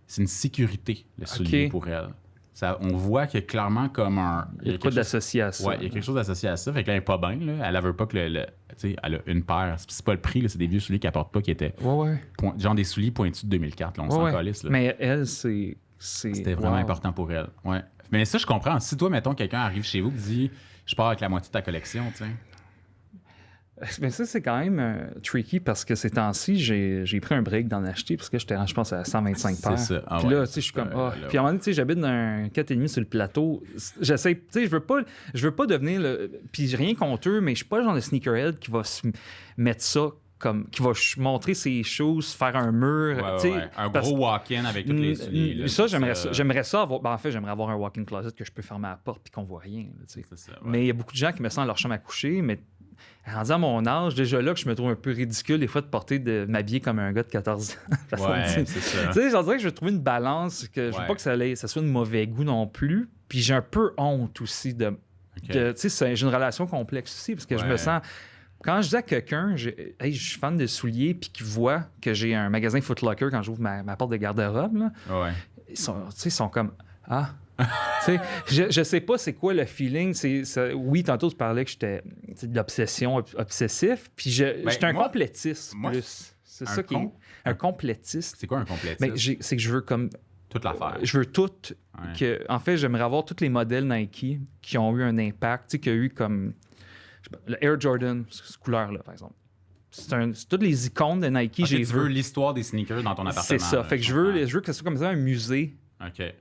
c'est une sécurité, le soulier, pour elle. Ça, on voit qu'il y a clairement comme un... Il y a quoi d'associé à ça. Ouais, il y a quelque chose d'associé à ça. Fait que là, elle n'est pas bien. Là. Elle ne veut pas que tu sais, elle a une paire. C'est pas le prix, là, c'est des vieux souliers qu'elle porte pas qui étaient... genre des souliers pointus de 2004. Là, on s'en calisse. Là. Mais elle, c'était vraiment important pour elle. Ouais. Mais ça, je comprends. Si toi, mettons, quelqu'un arrive chez vous et dit « Je pars avec la moitié de ta collection », tu sais... Mais ça, c'est quand même tricky parce que ces temps-ci, j'ai pris un break d'en acheter parce que j'étais, je pense, à 125 paires. C'est ça. Puis là, tu sais, je suis comme... Puis à un moment donné, tu sais, j'habite dans un 4,5 sur le plateau. J'essaie... Tu sais, je veux pas devenir... Puis rien contre eux, mais je suis pas le genre de sneakerhead qui va se mettre ça comme... qui va montrer ses choses, faire un mur. Un gros walk-in avec tous les souliers. Là, ça, j'aimerais ça avoir... en fait, j'aimerais avoir un walk-in closet que je peux fermer à la porte puis qu'on voit rien. Là, c'est ça, Mais il y a beaucoup de gens qui me sentent leur chambre à coucher, mais... Rendu à mon âge, déjà là que je me trouve un peu ridicule des fois de m'habiller comme un gars de 14 ans. C'est ça. Tu sais, j'en dirais que je veux trouver une balance, que je veux pas que ça soit de mauvais goût non plus. Puis j'ai un peu honte aussi de tu sais, j'ai une relation complexe aussi parce que je me sens... Quand je dis à quelqu'un, je suis fan de souliers puis qu'il voit que j'ai un magasin Foot Locker quand j'ouvre ma porte de garde-robe, là, ils sont comme... Ah... je sais pas c'est quoi le feeling. Oui, tantôt tu parlais que j'étais de l'obsession obsessif, puis j'étais un complétiste plus. C'est ça qui est un complétiste. C'est quoi un complétiste? Ben, c'est que je veux comme toute l'affaire. Je veux tout. En fait, j'aimerais avoir tous les modèles Nike qui ont eu un impact, qui a eu comme le Air Jordan, cette couleur-là, par exemple. C'est toutes les icônes de Nike. Tu veux l'histoire des sneakers dans ton appartement. C'est ça. Fait que je veux que ce soit comme ça un musée. OK.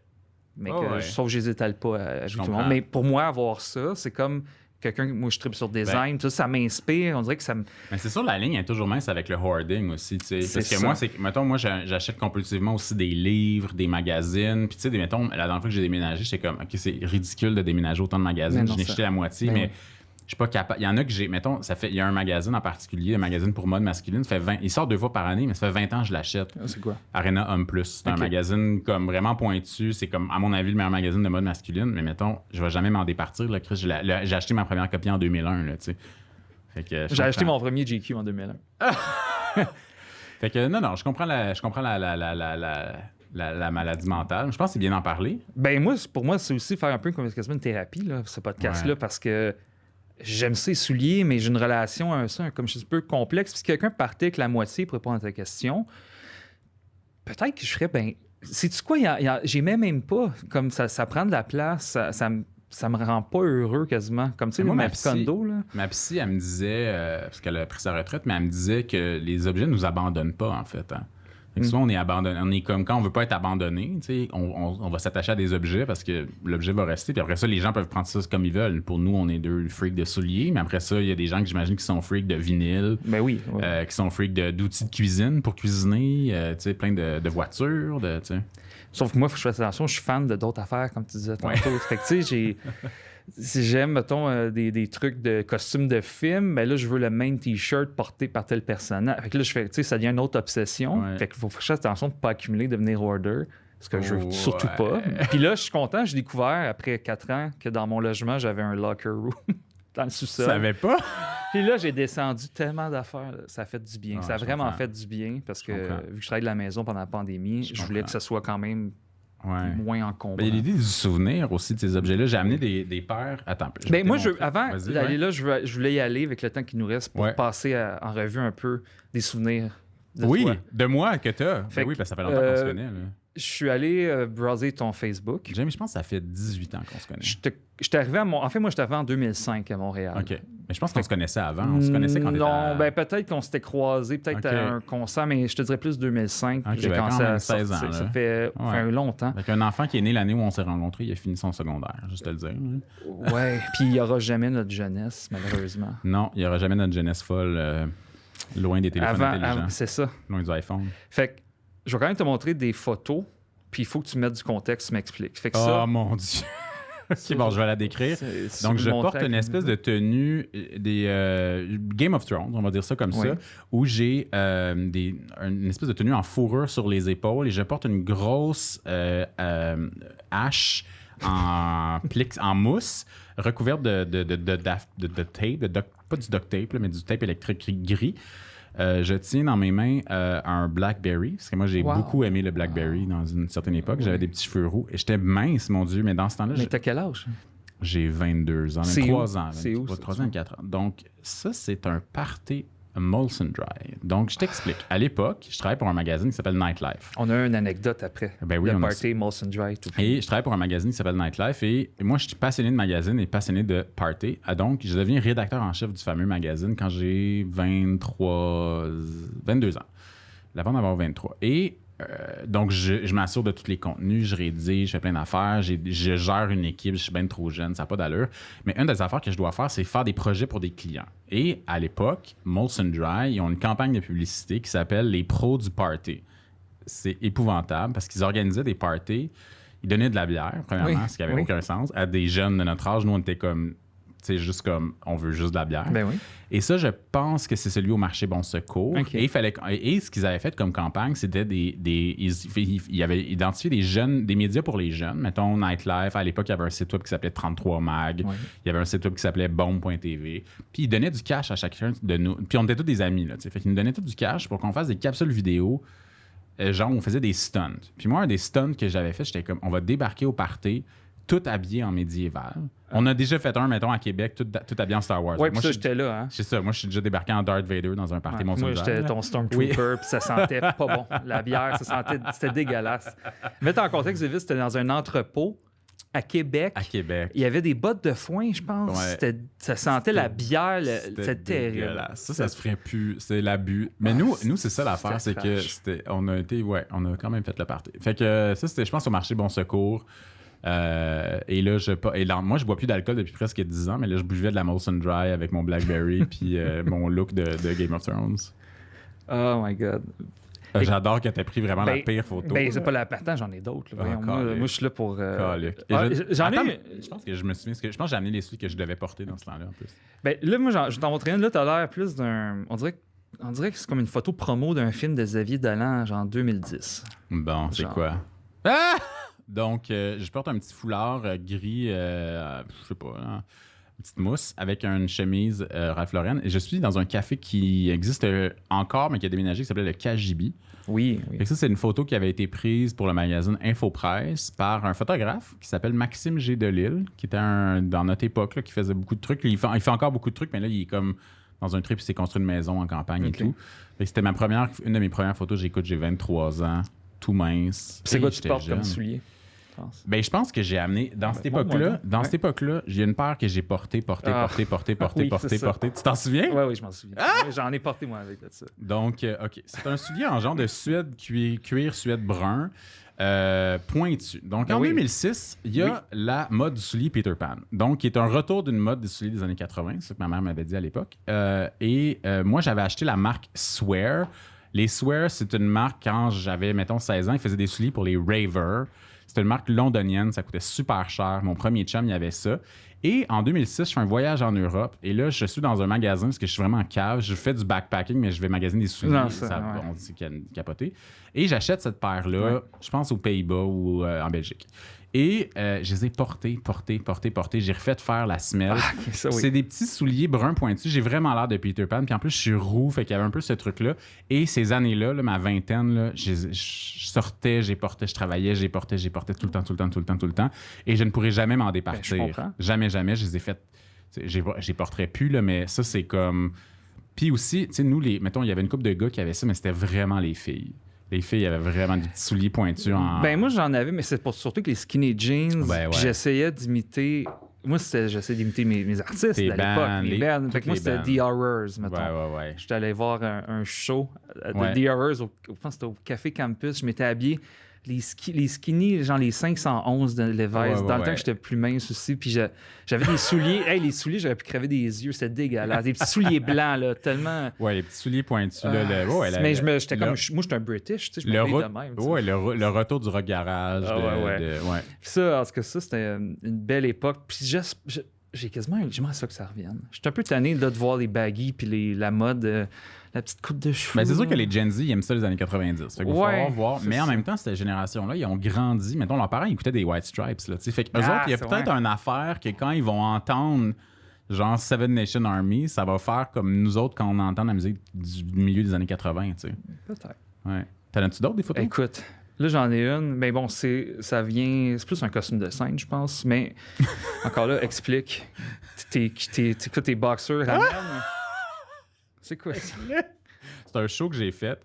Mais sauf que je les étale pas à tout le monde. Mais pour moi, avoir ça, c'est comme quelqu'un... Moi, je tripe sur design. Tout ça m'inspire. On dirait que ça me... Mais c'est sûr, la ligne est toujours mince avec le hoarding aussi. Parce que moi, j'achète compulsivement aussi des livres, des magazines. Puis tu sais, mettons, la dernière fois que j'ai déménagé, j'étais comme, OK, c'est ridicule de déménager autant de magazines. J'en ai acheté la moitié, mais je suis pas capable. Il y en a que j'ai... Mettons, il y a un magazine en particulier, un magazine pour mode masculine. Il sort 2 fois par année, mais ça fait 20 ans que je l'achète. C'est quoi? Arena Homme Plus. C'est un magazine comme vraiment pointu. C'est comme, à mon avis, le meilleur magazine de mode masculine. Mais mettons, je vais jamais m'en départir. Là, Chris, j'ai acheté ma première copie en 2001. Là, fait que, j'ai acheté mon premier GQ en 2001. Fait que non, je comprends la maladie mentale. Je pense que c'est bien d'en parler. Ben pour moi, c'est aussi faire un peu comme quasiment une thérapie, là, ce podcast-là, parce que j'aime ces souliers, mais j'ai une relation à ça, comme je suis un peu complexe. Puis si quelqu'un partait avec la moitié pour répondre à ta question, peut-être que je ferais, sais-tu quoi, j'ai même pas, comme ça prend de la place, ça me rend pas heureux quasiment. Comme tu sais, ma condo, là. Ma psy, elle me disait, parce qu'elle a pris sa retraite, mais elle me disait que les objets nous abandonnent pas, en fait. Hein. Souvent, on est abandonné. On est comme quand on veut pas être abandonné, on va s'attacher à des objets parce que l'objet va rester. Puis après ça, les gens peuvent prendre ça comme ils veulent. Pour nous, on est 2 freaks de souliers. Mais après ça, il y a des gens que j'imagine qui sont freaks de vinyle. Qui sont freaks d'outils de cuisine pour cuisiner. Plein de voitures. Sauf que moi, il faut que je fasse attention. Je suis fan d'autres affaires, comme tu disais tantôt. Fait que tu sais, si j'aime, mettons, des trucs de costumes de film, mais là, je veux le même T-shirt porté par tel personnage. Fait que là, ça devient une autre obsession. Fait qu'il faut faire attention de ne pas accumuler, devenir hoarder. Ce que je veux surtout pas. Puis là, je suis content. J'ai découvert, après 4 ans, que dans mon logement, j'avais un locker room dans le sous-sol. Tu savais pas? Puis là, j'ai descendu tellement d'affaires. Ça a fait du bien. Ça a vraiment fait du bien parce que, vu que je travaille de la maison pendant la pandémie, je voulais que ça soit quand même... moins encombrant. Il y a l'idée du souvenir aussi de ces objets-là. J'ai amené des paires. Attends. Moi, avant d'aller là, je voulais y aller avec le temps qui nous reste pour passer en revue un peu des souvenirs de toi. De moi que t'as. Oui, parce que ça fait longtemps qu'on se connaît. Là. Je suis allé browser ton Facebook. Jamie, je pense que ça fait 18 ans qu'on se connaît. J'étais arrivé en fait, moi, j'étais arrivé en 2005 à Montréal. OK. Mais je pense qu'on se connaissait avant. On se connaissait quand on était Non, peut-être qu'on s'était croisés, peut-être à un concert, mais je te dirais plus 2005. J'ai commencé à 16 ans. Ça fait longtemps. Avec un enfant qui est né l'année où on s'est rencontrés, il a fini son secondaire, juste te le dire. Ouais, puis il n'y aura jamais notre jeunesse, malheureusement. Non, il n'y aura jamais notre jeunesse folle, loin des téléphones intelligents. C'est ça. Loin du iPhone. Fait que je vais quand même te montrer des photos, puis il faut que tu mettes du contexte, tu m'expliques. Fait que oh mon Dieu! OK, bon, je vais la décrire. Donc, je porte une espèce de tenue des Game of Thrones, on va dire ça comme ça, où j'ai une espèce de tenue en fourrure sur les épaules et je porte une grosse hache en mousse recouverte de tape, pas du duct tape, mais du tape électrique gris. Je tiens dans mes mains un BlackBerry, parce que moi, j'ai beaucoup aimé le BlackBerry dans une certaine époque. J'avais des petits cheveux roux et j'étais mince, mon Dieu, mais dans ce temps-là... Mais t'as quel âge? J'ai 22 ans, 3 ans. C'est où? 3 ans, 4 ans. Donc, ça, c'est un party Molson Dry. Donc, je t'explique. À l'époque, je travaillais pour un magazine qui s'appelle Nightlife. On a une anecdote après. Ben oui, le party Molson Dry. Tout et je travaillais pour un magazine qui s'appelle Nightlife. Et moi, je suis passionné de magazine et passionné de party. Donc, je deviens rédacteur en chef du fameux magazine quand j'ai 22 ans. L'avant d'avoir 23. Et donc, je m'assure de tous les contenus, je rédige, je fais plein d'affaires, je gère une équipe, je suis bien trop jeune, ça n'a pas d'allure. Mais une des affaires que je dois faire, c'est faire des projets pour des clients. Et à l'époque, Molson Dry, ils ont une campagne de publicité qui s'appelle les pros du party. C'est épouvantable parce qu'ils organisaient des parties, ils donnaient de la bière, premièrement, ce qui n'avait aucun sens, à des jeunes de notre âge. Nous, on était comme... C'est juste comme, on veut juste de la bière. Ben oui. Et ça, je pense que c'est celui au marché Bon Secours. Okay. Et ce qu'ils avaient fait comme campagne, c'était ils avaient identifié des jeunes, des médias pour les jeunes. Mettons, Nightlife. À l'époque, il y avait un site web qui s'appelait 33 Mag. Oui. Il y avait un site web qui s'appelait Bombe.tv. Puis ils donnaient du cash à chacun de nous. Puis on était tous des amis, là. Fait qu'ils nous donnaient tout du cash pour qu'on fasse des capsules vidéo. Genre, on faisait des stunts. Puis moi, un des stunts que j'avais fait, j'étais comme, on va débarquer au party, tout habillé en médiéval. On a déjà fait un, mettons, à Québec, tout habillé en Star Wars. Oui, puis ça, j'étais là. Hein? C'est ça. Moi, je suis déjà débarqué en Darth Vader dans un party Molson Dry. Moi, j'étais ton Stormtrooper, puis ça sentait pas bon. La bière, c'était dégueulasse. Mettre en contexte, vite, c'était dans un entrepôt à Québec. À Québec. Il y avait des bottes de foin, je pense. Ouais. Ça sentait la bière. C'était terrible. Ça se ferait plus. C'est l'abus. Mais nous c'est ça l'affaire, c'est que on a quand même fait le party. Fait que ça, c'était, je pense, au marché Bon Secours. Et là, moi, je bois plus d'alcool depuis presque 10 ans, mais là, je buvais de la Molson Dry avec mon BlackBerry puis mon look de Game of Thrones. Oh my God. J'adore que tu aies pris vraiment la pire photo. C'est pas la partant, j'en ai d'autres. Moi, je suis là pour... Je pense que je me souviens... Je pense que j'ai amené les souliers que je devais porter dans ce temps-là, en plus. Là, moi, je t'en montre une. Là, t'as l'air plus d'un... On dirait que c'est comme une photo promo d'un film de Xavier Dolan, genre 2010. Bon, c'est quoi? Ah! Donc, je porte un petit foulard gris, je sais pas, hein, une petite mousse, avec une chemise Ralph Lauren. Et je suis dans un café qui existe encore, mais qui a déménagé, qui s'appelait le KGB. Oui. Et ça, c'est une photo qui avait été prise pour le magazine Infopresse par un photographe qui s'appelle Maxime G. Delisle, qui était dans notre époque, là, qui faisait beaucoup de trucs. Il fait encore beaucoup de trucs, mais là, il est comme dans un trip, il s'est construit une maison en campagne et tout. Et c'était une de mes premières photos. J'ai 23 ans, tout mince. C'est quoi tu portes comme soulier? Je pense que j'ai amené dans cette époque-là, j'ai une paire que j'ai portée. Tu t'en souviens? Oui, je m'en souviens. J'en ai porté moi avec ça. Donc, OK, c'est un soulier en genre de suède cuir suède brun pointu. Donc en 2006, il y a la mode du soulier Peter Pan. Donc qui est un retour d'une mode du soulier des années 80, c'est ce que ma mère m'avait dit à l'époque. Moi j'avais acheté la marque Swear. Les Swear, c'est une marque quand j'avais mettons 16 ans, ils faisaient des souliers pour les ravers. C'était une marque londonienne, ça coûtait super cher. Mon premier chum, il y avait ça. Et en 2006, je fais un voyage en Europe. Et là, je suis dans un magasin parce que je suis vraiment cave. Je fais du backpacking, mais je vais magasiner des souliers. On dit qu'il y a capoté. Et j'achète cette paire-là, je pense aux Pays-Bas ou en Belgique. Et je les ai portés. J'ai refait faire la semelle. C'est des petits souliers bruns pointus. J'ai vraiment l'air de Peter Pan. Puis en plus, je suis roux. Fait qu'il y avait un peu ce truc-là. Et ces années-là, ma vingtaine, là, je sortais, je travaillais, j'ai porté tout le temps. Et je ne pourrais jamais m'en départir. Jamais. Je les ai faites. J'y porterais plus, là, mais ça, c'est comme... Puis aussi, tu sais, nous, mettons, il y avait une couple de gars qui avaient ça, mais c'était vraiment les filles. Les filles avaient vraiment des petits souliers pointus. Moi, j'en avais, mais c'est surtout que les skinny jeans. J'essayais d'imiter... Moi, j'essayais d'imiter mes artistes à l'époque. Les bands. Fait que moi, c'était The Horrors, mettons. J'étais allé voir un show de The Horrors, je pense que c'était au Café Campus. Je m'étais habillé les skinny, genre les 511 de Levi's. Dans le temps que j'étais plus mince aussi. Puis j'avais des souliers. Les souliers, j'aurais pu crever des yeux. C'était dégueulasse. Des petits souliers blancs, là, tellement... Ouais, les petits souliers pointus. Mais j'étais comme... Moi, j'étais un British, tu sais, je m'habillais de même. Le retour du rock garage. Ça, en tout cas, ça, c'était une belle époque. Puis j'ai quasiment ça que ça revienne. Je suis un peu tanné là, de voir les baggy puis la mode... la petite coupe de cheveux. Mais c'est sûr que les Gen Z, ils aiment ça les années 90. Fait qu'il faut voir. Mais en même temps, cette génération-là, ils ont grandi. Mettons, leurs parents, ils écoutaient des White Stripes. Là, fait qu'eux autres, il y a peut-être une affaire que quand ils vont entendre genre Seven Nation Army, ça va faire comme nous autres quand on entend la musique du milieu des années 80, tu sais. Peut-être. Ouais. T'en as-tu d'autres, des photos? Écoute, là, j'en ai une. Mais bon, c'est plus un costume de scène, je pense. Mais encore là, explique. Tes boxeurs ramènent. C'est quoi ça? C'est un show que j'ai fait.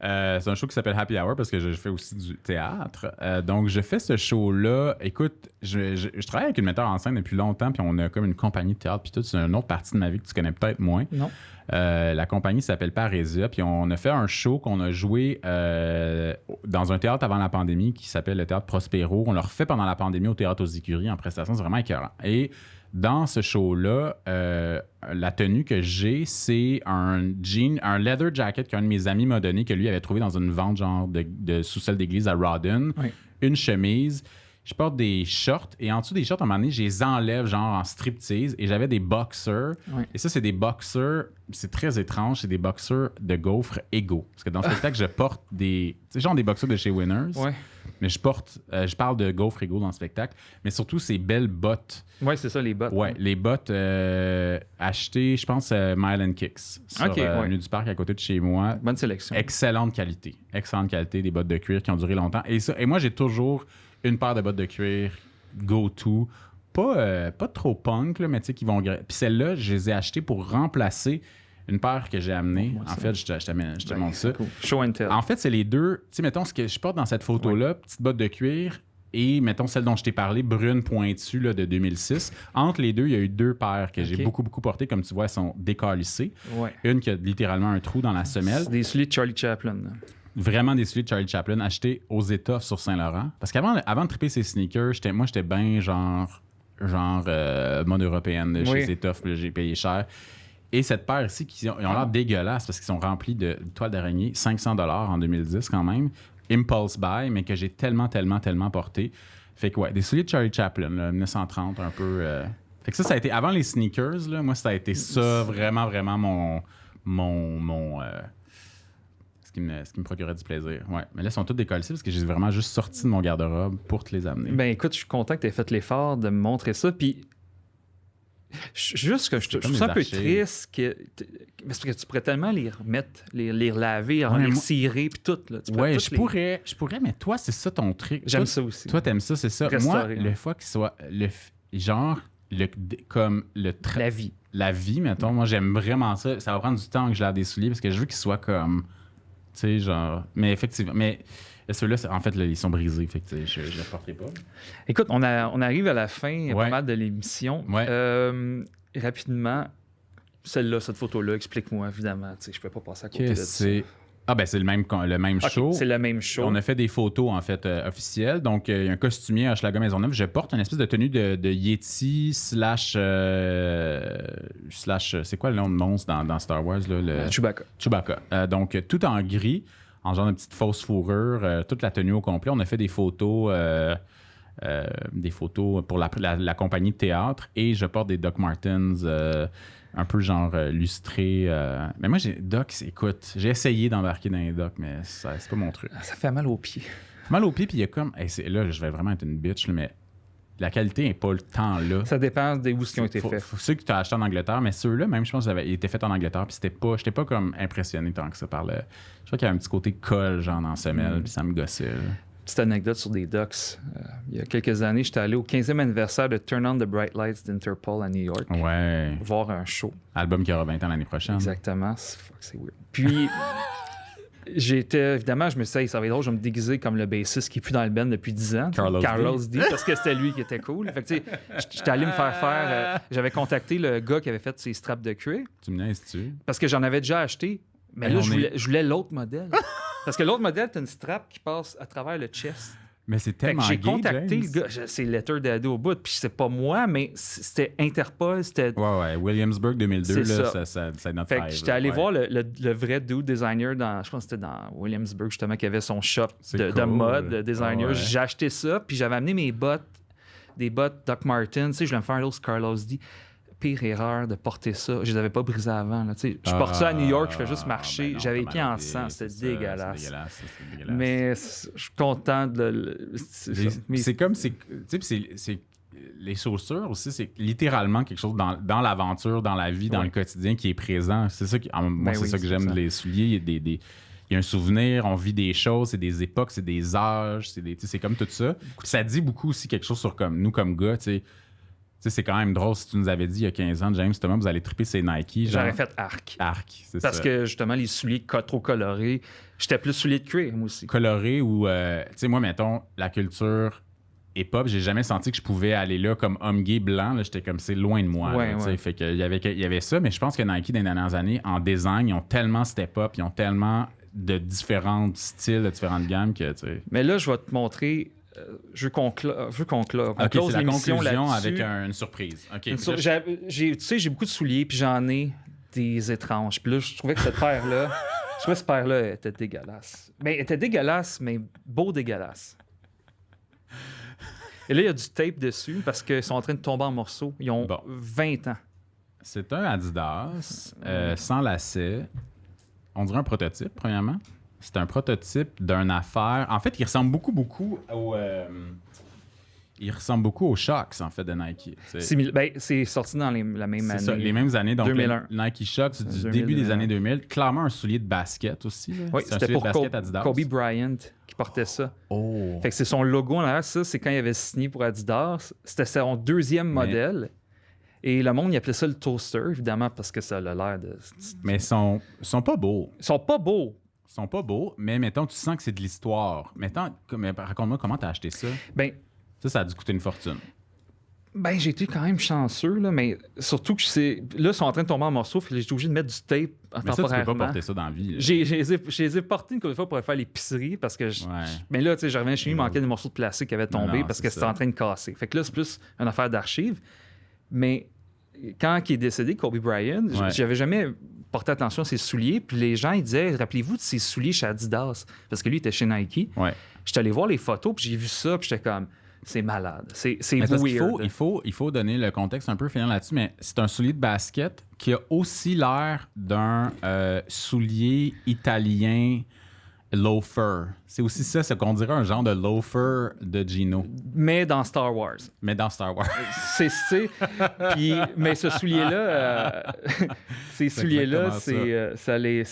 C'est un show qui s'appelle Happy Hour parce que je fais aussi du théâtre. Donc, je fais ce show-là. Écoute, je travaille avec une metteur en scène depuis longtemps, puis on a comme une compagnie de théâtre, puis tout. C'est une autre partie de ma vie que tu connais peut-être moins. Non. La compagnie s'appelle Parésia, puis on a fait un show qu'on a joué dans un théâtre avant la pandémie qui s'appelle le Théâtre Prospero. On l'a refait pendant la pandémie au Théâtre aux Écuries en prestation. C'est vraiment écœurant. Et dans ce show-là, la tenue que j'ai, c'est un leather jacket qu'un de mes amis m'a donné, que lui avait trouvé dans une vente genre de sous-sol d'église à Rawdon. Oui. Une chemise. Je porte des shorts et en dessous des shorts, à un moment donné, je les enlève genre en striptease et j'avais des boxers. Oui. Et ça, c'est des boxers, c'est très étrange, c'est des boxers de gaufres égaux. Parce que dans le spectacle, je porte c'est genre des boxers de chez Winners. Ouais. Mais je parle de gaufres égaux dans le spectacle. Mais surtout, ces belles bottes. Oui, c'est ça, les bottes. Ouais, les bottes achetées, je pense, Mile & Kicks. Sur Avenue du Parc, à côté de chez moi. Bonne sélection. Excellente qualité. Excellente qualité, des bottes de cuir qui ont duré longtemps. Et moi, j'ai toujours une paire de bottes de cuir go-to. Pas trop punk, là, mais tu sais, qui vont... Puis celles-là, je les ai achetées pour remplacer une paire que j'ai amenée. En fait, je te montre ça. Cool. Show and tell. En fait, c'est les deux. Tu sais, mettons, ce que je porte dans cette photo-là, petite botte de cuir, et mettons celle dont je t'ai parlé, brune pointue là, de 2006. Entre les deux, il y a eu deux paires que j'ai beaucoup portées. Comme tu vois, elles sont décalissées. Ouais. Une qui a littéralement un trou dans la semelle. C'est des souliers de Charlie Chaplin. Là. Vraiment des souliers de Charlie Chaplin achetés aux Étoffes sur Saint-Laurent. Parce qu'avant de triper ces sneakers, j'étais bien genre mode européenne de chez Étoffes. J'ai payé cher. Et cette paire ici, ils ont l'air dégueulasses parce qu'ils sont remplis de toiles d'araignée. 500$ en 2010 quand même. Impulse buy, mais que j'ai tellement porté. Fait que ouais, des souliers de Charlie Chaplin, là, 1930, un peu... Fait que ça a été... Avant les sneakers, là, moi, ça a été ça, vraiment mon ce qui me procurait du plaisir. Ouais. Mais là, ils sont tous décollés parce que j'ai vraiment juste sorti de mon garde-robe pour te les amener. Ben écoute, je suis content que tu aies fait l'effort de me montrer ça. Puis, juste que je trouve ça un peu triste parce que tu pourrais tellement les remettre, les laver, les cirer, puis tout. Là. Ouais, je pourrais, mais toi, c'est ça ton truc. J'aime ça aussi. Toi, t'aimes ça, c'est ça. Restaurer, moi, le fois qu'il soit la vie. La vie, mettons, moi, j'aime vraiment ça. Ça va prendre du temps que je lave des souliers parce que je veux qu'ils soient comme... Tu sais, genre... Mais effectivement... Mais ceux-là, en fait, là, ils sont brisés. Fait que je ne les porterai pas. Écoute, on arrive à la fin pas mal de l'émission. Ouais. Rapidement, cette photo-là, explique-moi, évidemment. Je ne peux pas passer à côté de ça. C'est le même show. C'est le même show. On a fait des photos, en fait, officielles. Donc, il y a un costumier à Hochelaga Maisonneuve. Je porte une espèce de tenue de Yeti / c'est quoi le nom de monstre dans Star Wars? Là, Chewbacca. Donc, tout en gris, en genre de petite fausse fourrure, toute la tenue au complet. On a fait des photos pour la compagnie de théâtre et je porte des Doc Martens un peu genre lustrés. Mais moi, écoute, j'ai essayé d'embarquer dans les Doc, mais c'est pas mon truc. Ça fait mal aux pieds. Mal aux pieds, puis il y a comme... là, je vais vraiment être une bitch, là, mais la qualité n'est pas le temps là. Ça dépend des où qui ont été faits. Ceux que tu as achetés en Angleterre, mais ceux-là, même, je pense qu'ils étaient faits en Angleterre, puis j'étais pas comme impressionné tant que ça par le... Je crois qu'il y avait un petit côté colle, genre, dans la semelle, puis ça me gossait, là. Petite anecdote sur des Ducks. Il y a quelques années, j'étais allé au 15e anniversaire de Turn on the Bright Lights d'Interpol à New York. Ouais. Voir un show. Album qui aura 20 ans l'année prochaine. Exactement. C'est weird. Puis, évidemment, je me suis dit, ça va être drôle, je vais me déguiser comme le bassiste qui est plus dans le band depuis 10 ans. Carlos D. Parce que c'était lui qui était cool. Fait que, tu sais, j'étais allé me faire j'avais contacté le gars qui avait fait ses straps de cuir. Tu me niaises-tu? Parce que j'en avais déjà acheté. Mais là, je voulais l'autre modèle. Parce que l'autre modèle, t'as une strap qui passe à travers le chest. Mais c'est tellement gay, j'ai contacté le gars. C'est Letter Daddy au bout. Puis c'est pas moi, mais c'était Interpol. Ouais. Williamsburg 2002, là, c'est notre fait que j'étais allé voir le vrai dude designer je pense que c'était dans Williamsburg, justement, qui avait son shop de mode, de designer. J'ai acheté ça, puis j'avais amené mes bottes, des bottes Doc Martens. Tu sais, je voulais me faire un autre Carlos D. Pire erreur de porter ça. Je les avais pas brisés avant. Là. Je porte ça à New York, je fais juste marcher. J'avais les pieds en sang. C'était dégueulasse. C'est dégueulasse. Mais je suis content de c'est comme... les chaussures aussi, c'est littéralement quelque chose dans l'aventure, dans la vie, dans le quotidien qui est présent. C'est ça moi, c'est ça que j'aime les souliers. Il y a un souvenir, on vit des choses, c'est des époques, c'est des âges, c'est comme tout ça. Puis ça dit beaucoup aussi quelque chose sur nous comme gars, tu sais. C'est quand même drôle si tu nous avais dit il y a 15 ans, James, Thomas, vous allez triper ces Nike. J'aurais fait arc. C'est ça. Parce que justement, les souliers trop colorés, j'étais plus soulier de cuir, moi aussi. Colorés ou, tu sais, moi, mettons, la culture hip-hop, j'ai jamais senti que je pouvais aller là comme homme gay blanc. Là, j'étais comme, c'est loin de moi. Là, fait qu'il y avait ça, mais je pense que Nike, dans les dernières années, en design, ils ont tellement step-up, ils ont tellement de différents styles, de différentes gammes que, tu sais. Mais là, je vais te montrer... je veux qu'on close c'est la l'émission conclusion là-dessus. avec une surprise. Okay. Tu sais, j'ai beaucoup de souliers, puis j'en ai des étranges. Puis là, je trouvais que cette paire-là, était dégueulasse. Mais elle était dégueulasse, mais beau dégueulasse. Et là, il y a du tape dessus parce qu'ils sont en train de tomber en morceaux. Ils ont 20 ans. C'est un Adidas sans lacets. On dirait un prototype, premièrement. C'est un prototype d'une affaire. En fait, il ressemble beaucoup au. Il ressemble beaucoup aux Shox, en fait, de Nike. C'est sorti dans la même année. Ça, les mêmes années. Donc, 2001. Nike Shox, c'est du début des années 2000. Clairement, un soulier de basket aussi. Là. Oui, c'est un c'était soulier pour de basket Adidas. Kobe Bryant qui portait ça. Oh. Fait que c'est son logo en arrière. Ça, c'est quand il avait signé pour Adidas. C'était son deuxième modèle. Et le monde, il appelait ça le toaster, évidemment, parce que ça a l'air de... Mais ils sont pas beaux. Ils sont pas beaux. Ils sont pas beaux, mais mettons, tu sens que c'est de l'histoire. Mais raconte-moi comment tu as acheté ça. Ça a dû coûter une fortune. J'ai été quand même chanceux, là, mais surtout que là, ils sont en train de tomber en morceaux, puis j'ai obligé de mettre du tape mais ça, tu peux pas porter ça dans la vie. Je les ai portés une couple de fois pour faire l'épicerie, parce que... Mais là, tu sais, je revenais chez lui, il manquait des morceaux de plastique qui avaient tombé parce que c'était en train de casser. Fait que là, c'est plus une affaire d'archives. Mais quand il est décédé, Kobe Bryant, j'avais jamais porté attention à ses souliers, puis les gens, ils disaient, rappelez-vous de ses souliers chez Adidas, parce que lui, il était chez Nike. J'étais allé voir les photos, puis j'ai vu ça, puis j'étais comme... C'est malade. C'est weird. Il faut donner le contexte un peu final là-dessus, mais c'est un soulier de basket qui a aussi l'air d'un soulier italien loafer. C'est aussi ça, c'est qu'on dirait un genre de loafer de Gino. Mais dans Star Wars. Mais ce soulier-là, c'est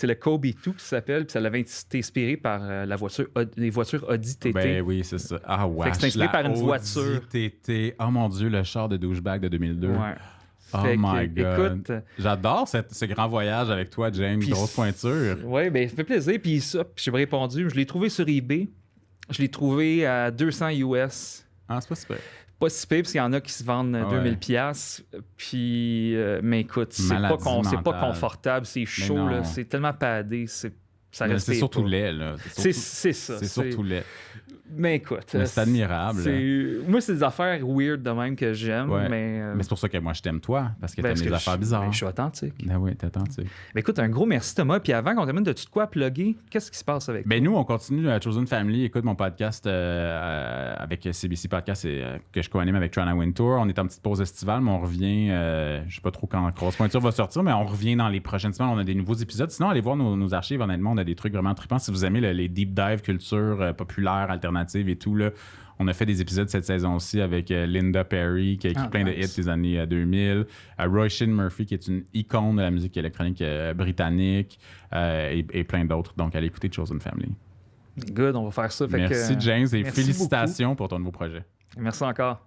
le Kobe 2 qui s'appelle, puis ça avait été inspiré par les voitures Audi TT. Ben oui, c'est ça. Ah ouais. C'est inspiré par une voiture. Audi TT. Oh mon Dieu, le char de douchebag de 2002. Ouais. Oh my God. Écoute, j'adore ce grand voyage avec toi, James. Grosse pointure. Oui, bien, ça fait plaisir. Puis j'ai répondu. Je l'ai trouvé sur eBay. Je l'ai trouvé à 200 US. Ah, c'est pas super. Pas si pire, parce qu'il y en a qui se vendent 2000 $. Puis, mais écoute, c'est pas confortable. C'est chaud, là. C'est tellement padé. C'est surtout laid, là. C'est ça. C'est surtout laid. Mais écoute... Mais c'est admirable. Moi, c'est des affaires weird de même que j'aime, mais c'est pour ça que moi, je t'aime toi, parce que t'aimes les affaires bizarres. Je suis authentique. Ben oui, t'es authentique. Mais écoute, un gros merci, Thomas. Puis avant qu'on termine, as-tu de quoi à plugger? Qu'est-ce qui se passe avec toi? Nous, on continue à Chosen Family. Écoute, mon podcast avec CBC Podcast que je co-anime avec Trana Wintour. On est en petite pause estivale, mais on revient, je sais pas trop quand Grosse Pointure va sortir, mais on revient dans les prochaines semaines. On a des nouveaux épisodes. Sinon, allez voir nos archives. Honnêtement, on a des trucs vraiment trippants. Si vous aimez les deep dive culture populaire, alternative et tout, là, on a fait des épisodes cette saison aussi avec Linda Perry qui a écrit plein de hits des années 2000, Roisin Murphy qui est une icône de la musique électronique britannique et plein d'autres. Donc allez écouter Chosen Family. Good, on va faire ça. Merci James et félicitations pour ton nouveau projet. Merci encore.